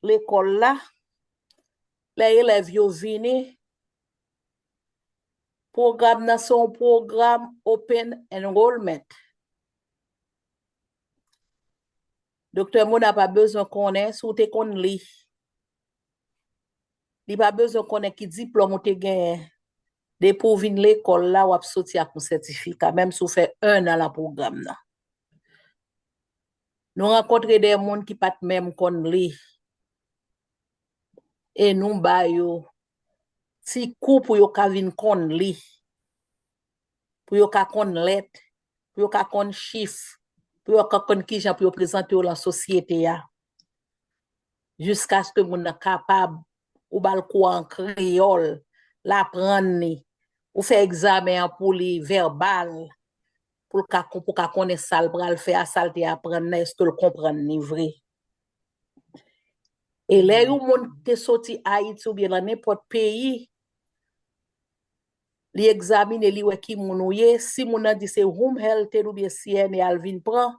l'école là. Les élèves yo vini programme dans son programme Open Enrollment. Docteur Mona pas besoin connaître sous te kon li. Il pas besoin connaître qui diplôme ou te gagne. De pour venir l'école là ou ap sorti avec un certificat même si vous fait 1 an la programme là. Nous rencontrer des monde qui pas même kon li. Et nous ba yo si coup pour yo ka vinn kon li. Pour yo ka kon lettre, pour yo ka kon chiffre, pour yo ka kon ki jan pour yo présenter la société ya. Jusqu'à ce que moun capable ou bal ko en créole, l'apprendre ou faire examen pour les verbal pour ka connaître ça le bral faire ça te apprendre est-ce que le comprendre ni vrai. Et là où moun te sorti Haïti ou bien dans n'importe pays li examine li wè ki moun ou ye, si moun a dit c'est home health ou bien CNA Alvin prend.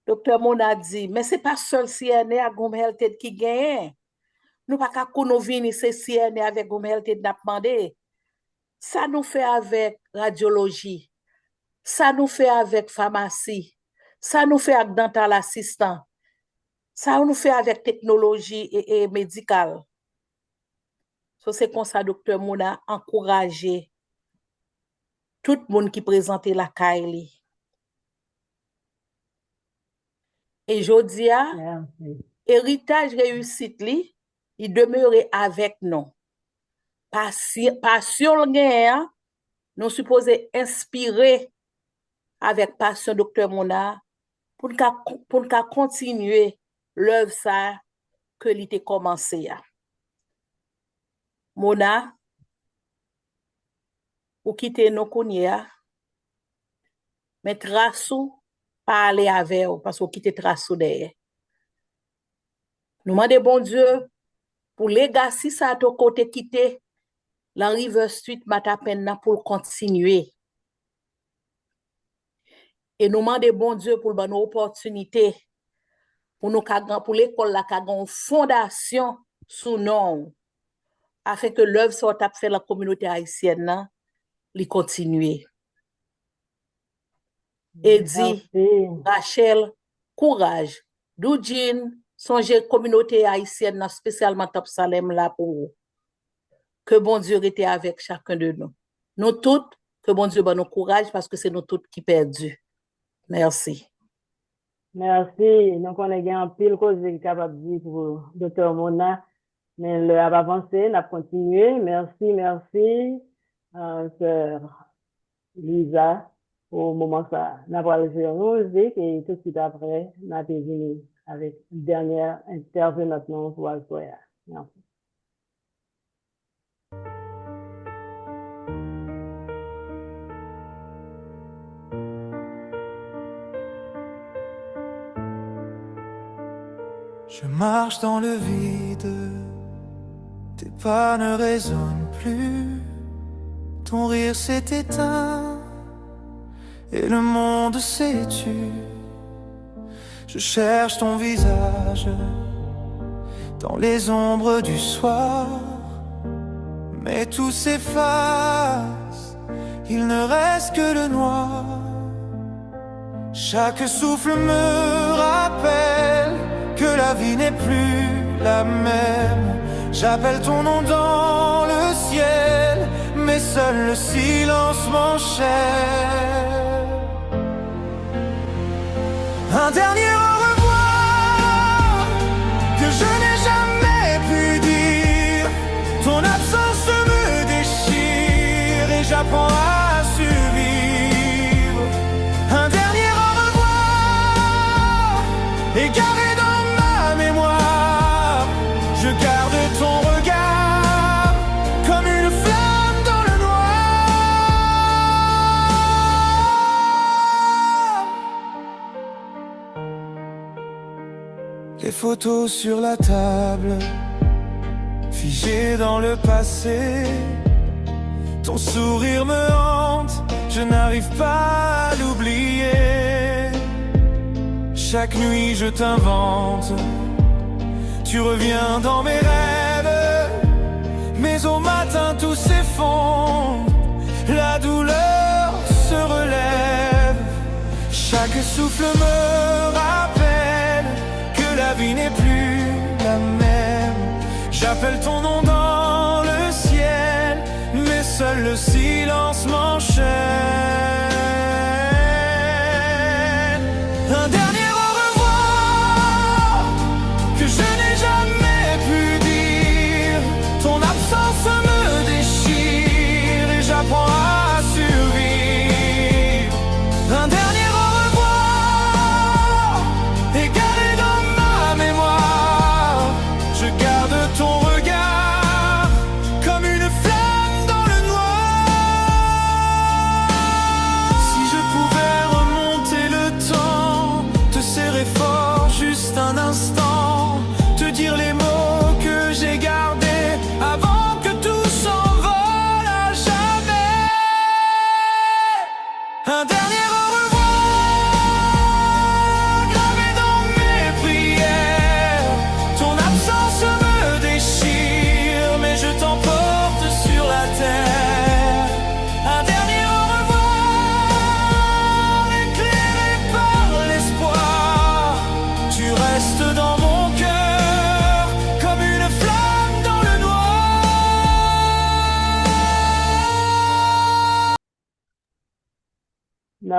Docteur Mona dit mais c'est pas seul CNA à home health qui gagne. Nous pas ka kono vini c'est CNA avec home health n'a demandé. Ça nous fait avec radiologie, ça nous fait avec pharmacie, ça nous fait avec dental assistant, ça nous fait avec technologie et médicale. So, c'est comme ça, docteur Mouna, encourager tout le monde qui présente la CAILI. Et je dis, héritage réussite, il demeurait avec nous. Passion, nous supposons inspirer avec passion, docteur Mouna, pour nous continuer l'œuvre ça que l'ité commencé. Mona, ou quitter nos kounia, mais trasou, pas aller avec vous, parce que vous quittez trasou derrière. Nous demandons bon Dieu, pour les gars, si ça a ton côté quitter, la River Street Matapen pour continuer. Et nous demandons bon Dieu pour une opportunité, pour l'école, la une fondation sous nom, afin que l'œuvre soit à faire la communauté haïtienne, li continuer. Et dit, Rachel, courage. Doudjin, songez communauté haïtienne, spécialement Top Salem là pour vous. Que bon Dieu était avec chacun de nous. Nous toutes, que bon Dieu nous courage parce que c'est nous toutes qui perdus. Merci. Merci. Nous connaissons un pile cause qui est capable de dire pour Dr. Mona. Mais le a avancé, n'a continué. Merci, sœur Lisa, au moment ça. N'a pas le musique et tout de suite après, n'a été venu avec une dernière intervenante pour Altoya. Merci. Je marche dans le vide, tes pas ne résonnent plus, ton rire s'est éteint et le monde s'est tu. Je cherche ton visage dans les ombres du soir, mais tout s'efface, il ne reste que le noir. Chaque souffle me rappelle que la vie n'est plus la même. J'appelle ton nom dans le ciel, mais seul le silence m'enchaîne. Un dernier au revoir que je n'ai jamais pu dire. Ton absence me déchire et j'apprends à survivre. Un dernier au revoir égaré dans ma mémoire. Je garde ton regard comme une flamme dans le noir. Les photos sur la table, figées dans le passé. Ton sourire me hante, je n'arrive pas à l'oublier. Chaque nuit je t'invente, tu reviens dans mes rêves, mais au matin tout s'effondre, la douleur se relève. Chaque souffle me rappelle que la vie n'est plus la même. J'appelle ton nom dans le ciel, mais seul le silence m'enchaîne. Un dernier au revoir que je n'ai jamais pu dire. Ton absence me déchire et j'apprends à survivre. Un dernier au revoir égaré dans ma mémoire. Je garde ton regard comme une flamme dans le noir.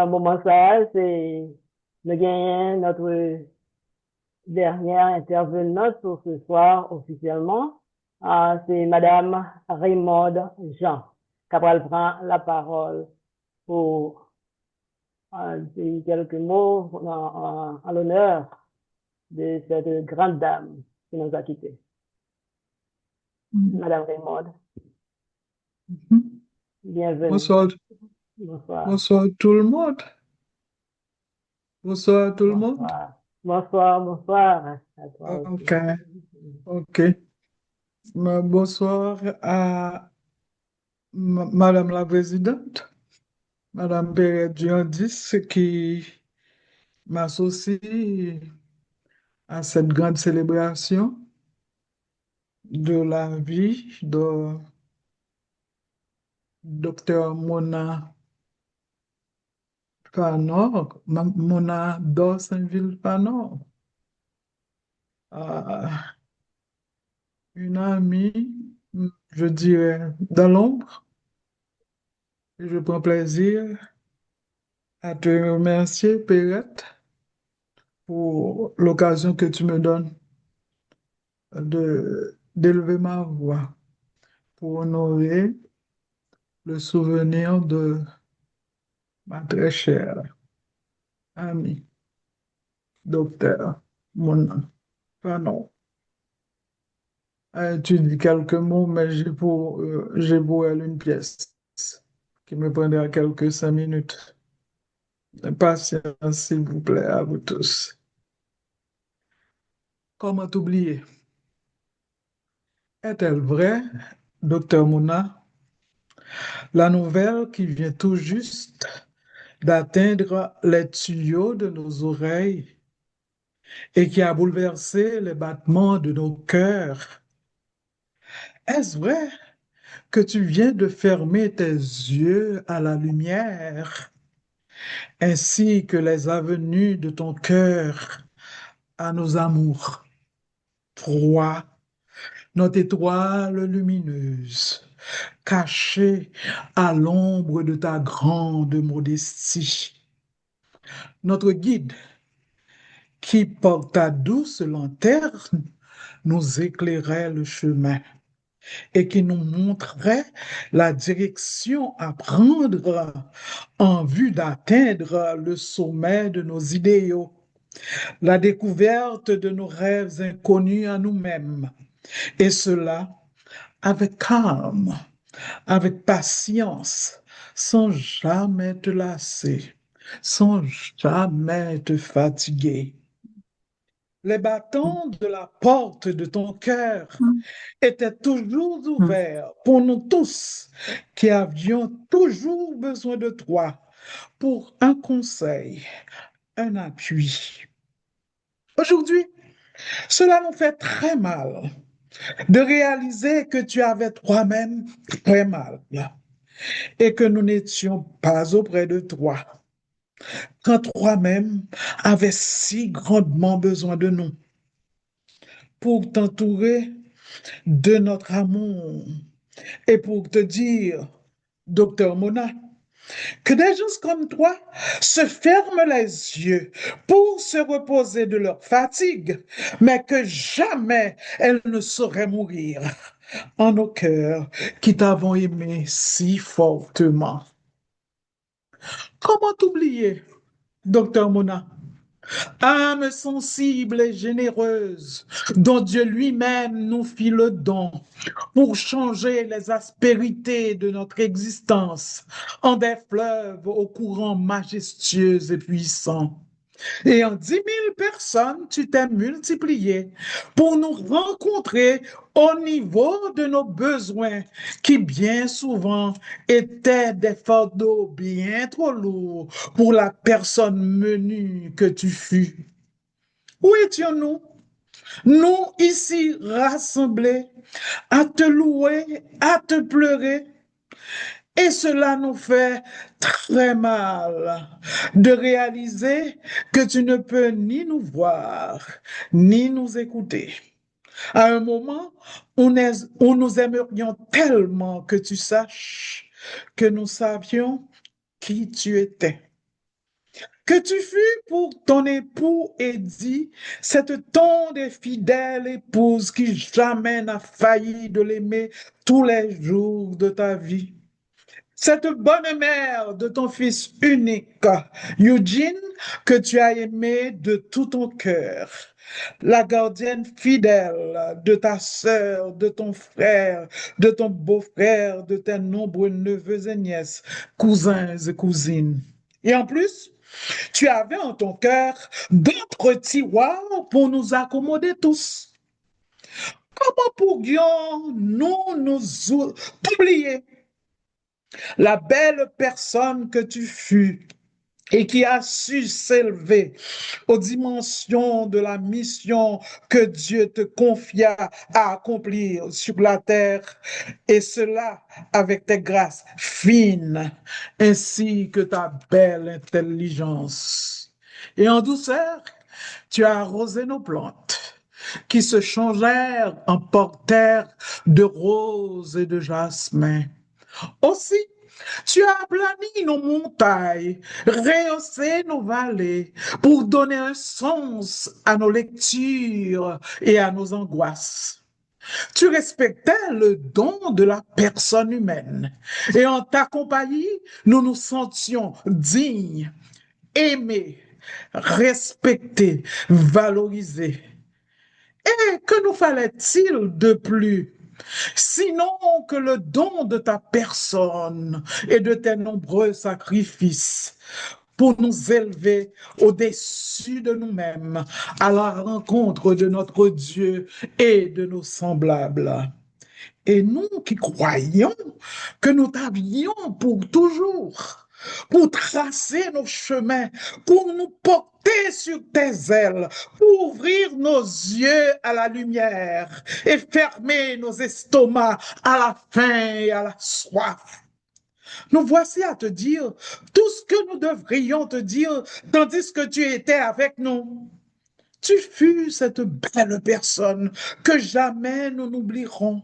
un moment ça, c'est nous gagnons notre dernière intervenante pour ce soir officiellement. C'est Madame Raymond Jean, qui prend la parole pour dire quelques mots en l'honneur de cette grande dame qui nous a quittés. Madame Raymond, bienvenue. Bonsoir, Bonsoir. bonsoir tout le monde. Bonsoir tout le monde. Bonsoir. Bonsoir, bonsoir à toi aussi. Ok, ok. Bonsoir à Madame la Présidente, Madame Perret-Diandis, qui m'associe à cette grande célébration de la vie de Dr. Mona Fanor, Mona Dorsainville-Fanor. Une amie, je dirais, dans l'ombre. Je prends plaisir à te remercier, Perrette, pour l'occasion que tu me donnes d'élever ma voix pour honorer le souvenir de ma très chère amie, docteur Mona Fanon. Tu dis quelques mots, mais j'ai pour elle une pièce qui me prendra quelques 5 minutes. Patience, s'il vous plaît, à vous tous. Comment t'oublier? Est-elle vraie, docteur Mona, la nouvelle qui vient tout juste d'atteindre les tuyaux de nos oreilles et qui a bouleversé les battements de nos cœurs? Est-ce vrai que tu viens de fermer tes yeux à la lumière, ainsi que les avenues de ton cœur à nos amours? Toi, notre étoile lumineuse, cachée à l'ombre de ta grande modestie. Notre guide, qui par ta douce lanterne nous éclairait le chemin et qui nous montrait la direction à prendre en vue d'atteindre le sommet de nos idéaux, la découverte de nos rêves inconnus à nous-mêmes, et cela avec calme, avec patience, sans jamais te lasser, sans jamais te fatiguer. Les battants de la porte de ton cœur étaient toujours ouverts pour nous tous qui avions toujours besoin de toi pour un conseil, un appui. Aujourd'hui, cela nous fait très mal de réaliser que tu avais toi-même très mal et que nous n'étions pas auprès de toi quand toi-même avais si grandement besoin de nous pour t'entourer de notre amour et pour te dire, docteur Mona, que des gens comme toi se ferment les yeux pour se reposer de leur fatigue, mais que jamais elles ne sauraient mourir en nos cœurs qui t'avons aimé si fortement. Comment t'oublier, docteur Mona? Âme sensible et généreuse, dont Dieu lui-même nous fit le don pour changer les aspérités de notre existence en des fleuves au courant majestueux et puissant. Et en 10 000 personnes, tu t'es multiplié pour nous rencontrer au niveau de nos besoins qui bien souvent étaient des fardeaux bien trop lourds pour la personne menue que tu fus. Où étions-nous? Nous ici rassemblés à te louer, à te pleurer. Et cela nous fait très mal de réaliser que tu ne peux ni nous voir, ni nous écouter. À un moment où nous aimerions tellement que tu saches que nous savions qui tu étais. que tu fus pour ton époux Eddie, cette tendre et fidèle épouse qui jamais n'a failli de l'aimer tous les jours de ta vie. Cette bonne mère de ton fils unique, Eugene, que tu as aimé de tout ton cœur. La gardienne fidèle de ta sœur, de ton frère, de ton beau-frère, de tes nombreux neveux et nièces, cousins et cousines. Et en plus, tu avais en ton cœur d'autres tiroirs pour nous accommoder tous. Comment pourrions-nous nous oublier la belle personne que tu fus et qui a su s'élever aux dimensions de la mission que Dieu te confia à accomplir sur la terre, et cela avec tes grâces fines ainsi que ta belle intelligence. Et en douceur, tu as arrosé nos plantes qui se changèrent en porteurs de roses et de jasmin. Aussi, tu as aplani nos montagnes, rehaussé nos vallées pour donner un sens à nos lectures et à nos angoisses. Tu respectais le don de la personne humaine et en ta compagnie, nous nous sentions dignes, aimés, respectés, valorisés. Et que nous fallait-il de plus? Sinon que le don de ta personne et de tes nombreux sacrifices pour nous élever au-dessus de nous-mêmes, à la rencontre de notre Dieu et de nos semblables. Et nous qui croyons que nous t'avions pour toujours, pour tracer nos chemins, pour nous porter sur tes ailes, pour ouvrir nos yeux à la lumière et fermer nos estomacs à la faim et à la soif. Nous voici à te dire tout ce que nous devrions te dire tandis que tu étais avec nous. Tu fus cette belle personne que jamais nous n'oublierons.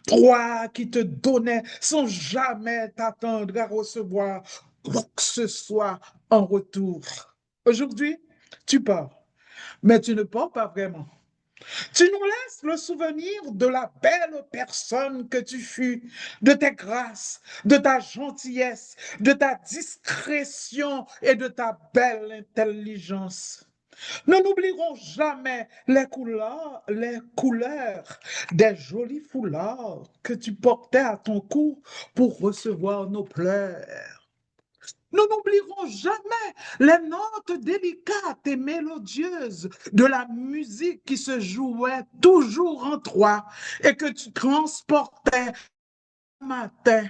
Toi qui te donnais sans jamais t'attendre à recevoir quoi que ce soit en retour. Aujourd'hui, tu pars, mais tu ne pars pas vraiment. Tu nous laisses le souvenir de la belle personne que tu fus, de tes grâces, de ta gentillesse, de ta discrétion et de ta belle intelligence. Nous n'oublierons jamais les couleurs des jolis foulards que tu portais à ton cou pour recevoir nos pleurs. Nous n'oublierons jamais les notes délicates et mélodieuses de la musique qui se jouait toujours en toi et que tu transportais matin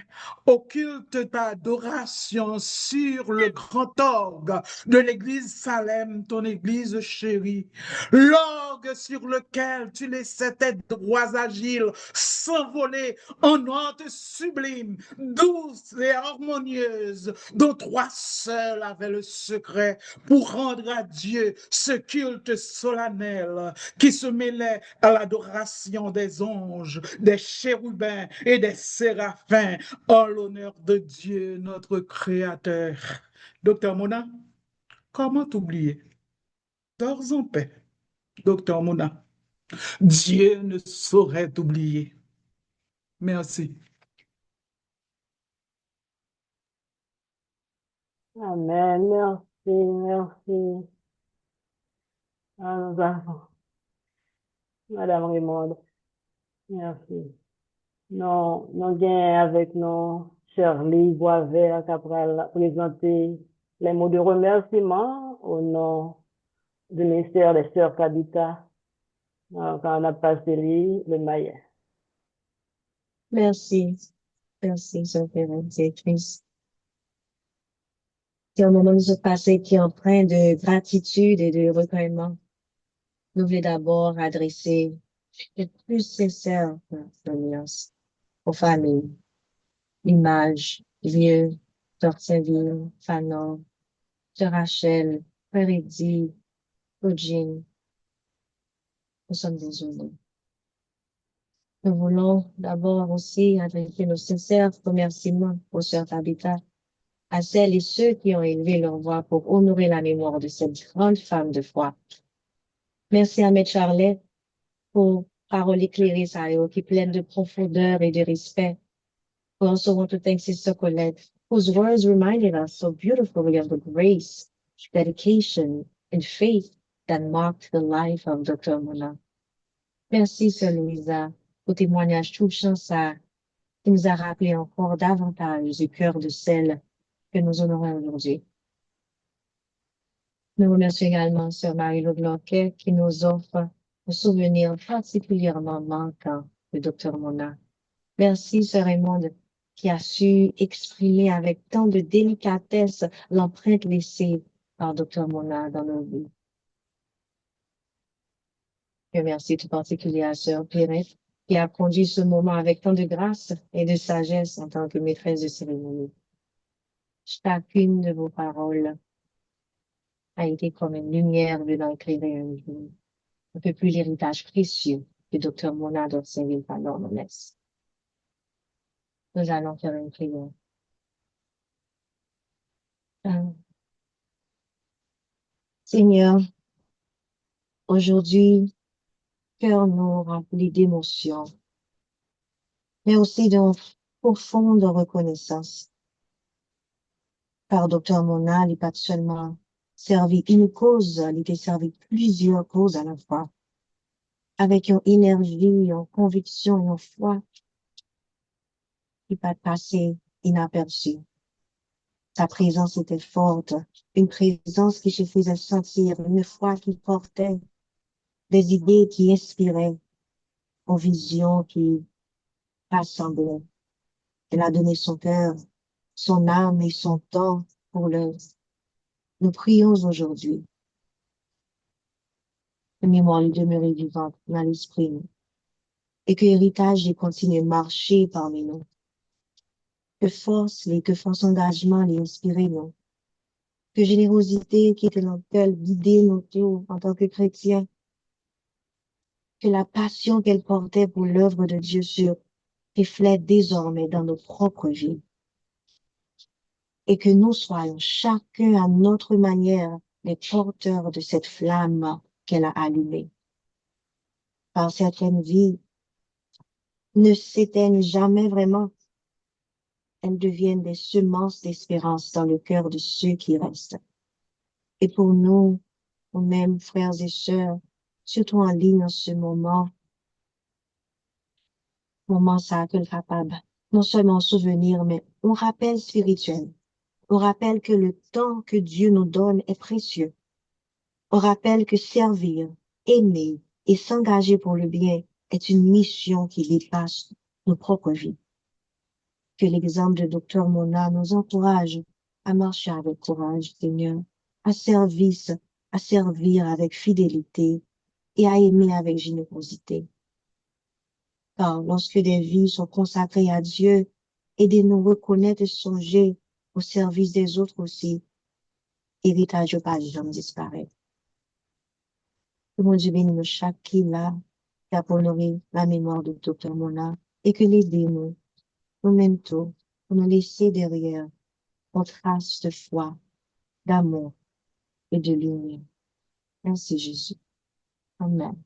au culte d'adoration sur le grand orgue de l'église Salem, ton église chérie, l'orgue sur lequel tu laissais tes doigts agiles s'envoler en notes sublimes, douces et harmonieuses, dont toi seul avais le secret pour rendre à Dieu ce culte solennel qui se mêlait à l'adoration des anges, des chérubins et des séraphins en l'honneur de Dieu, notre Créateur. Docteur Mona, comment t'oublier? Dors en paix, Docteur Mona. Dieu ne saurait t'oublier. Merci. Amen. Merci, merci. Nous avons Madame Raymond. Merci. Nous gagnons avec nous Shirley Boisvert qui a présenté les mots de remerciement au nom du ministère des Sœurs Kabita quand on a passé le maillet. Merci. Merci, Sœur directrice. C'est un moment de se passer qui est empreint de gratitude et de recueillement. Nous voulons d'abord adresser le plus sincère condoléances aux familles, Image, Vieux, Torteville, Fanon, Sœur Rachel, Frère Eddie, Eugene. Nous sommes désolés. Nous voulons d'abord aussi adresser nos sincères remerciements aux Sœurs Tabitha, à celles et ceux qui ont élevé leur voix pour honorer la mémoire de cette grande femme de foi. Merci à Maître Charlet pour paroles éclairées, qui pleines de profondeur et de respect. We also want to thank Sister Colette, whose words reminded us so beautifully of the grace, dedication, and faith that marked the life of Dr. Mona. Merci, Sœur Louisa, pour témoignage touchant ça, qui nous a rappelé encore davantage du cœur de celle que nous honorons aujourd'hui. Nous remercions également Sœur Marie-Laure Blanquet, qui nous offre un souvenir particulièrement manquant de Dr. Mona. Merci, Sœur Raymonde, qui a su exprimer avec tant de délicatesse l'empreinte laissée par Dr. Mona dans nos vies. Et merci tout particulier à Sœur Pierrette, qui a conduit ce moment avec tant de grâce et de sagesse en tant que maîtresse de cérémonie. Chacune de vos paroles a été comme une lumière venant éclairer un jour, un peu plus l'héritage précieux que Dr. Mona d'Orsainville Palor nous laisse. Nous allons faire une prière. Seigneur, aujourd'hui, cœur nous rempli d'émotions, mais aussi d'une profonde reconnaissance. Car Dr. Mona n'a pas seulement servi une cause, il était servi plusieurs causes à la fois, avec une énergie, une conviction, une foi qui pas passé inaperçue. Sa présence était forte, une présence qui se faisait sentir, une foi qui portait, des idées qui inspiraient, une vision qui rassemblait. Elle a donné son cœur, son âme et son temps pour l'œuvre. Nous prions aujourd'hui. La mémoire lui demeurer vivante dans l'esprit, et que l'héritage lui continue de marcher parmi nous. Que force engagement les inspirer nous. Que générosité qui était notre cœur guider nous tous en tant que chrétiens. Que la passion qu'elle portait pour l'œuvre de Dieu se reflète désormais dans nos propres vies. Et que nous soyons chacun à notre manière les porteurs de cette flamme qu'elle a allumée. Par certaines vies ne s'éteignent jamais vraiment. Elles deviennent des semences d'espérance dans le cœur de ceux qui restent. Et pour nous, nous-mêmes, frères et sœurs, surtout en ligne en ce moment ça que le capable, non seulement un souvenir, mais un rappel spirituel. On rappelle que le temps que Dieu nous donne est précieux. On rappelle que servir, aimer et s'engager pour le bien est une mission qui dépasse nos propres vies. Que l'exemple de Dr. Mona nous encourage à marcher avec courage, Seigneur, à servir avec fidélité et à aimer avec générosité. Car lorsque des vies sont consacrées à Dieu, aidez-nous reconnaître et songer au service des autres aussi. Héritage de pas jamais disparaître. Que mon Dieu bénisse chaque qui là, qui a honoré la mémoire de Dr. Mona, et que l'aidez-nous, nous-mêmes tous, pour nous laisser derrière une trace de foi, d'amour et de lumière. Merci Jésus. Amen.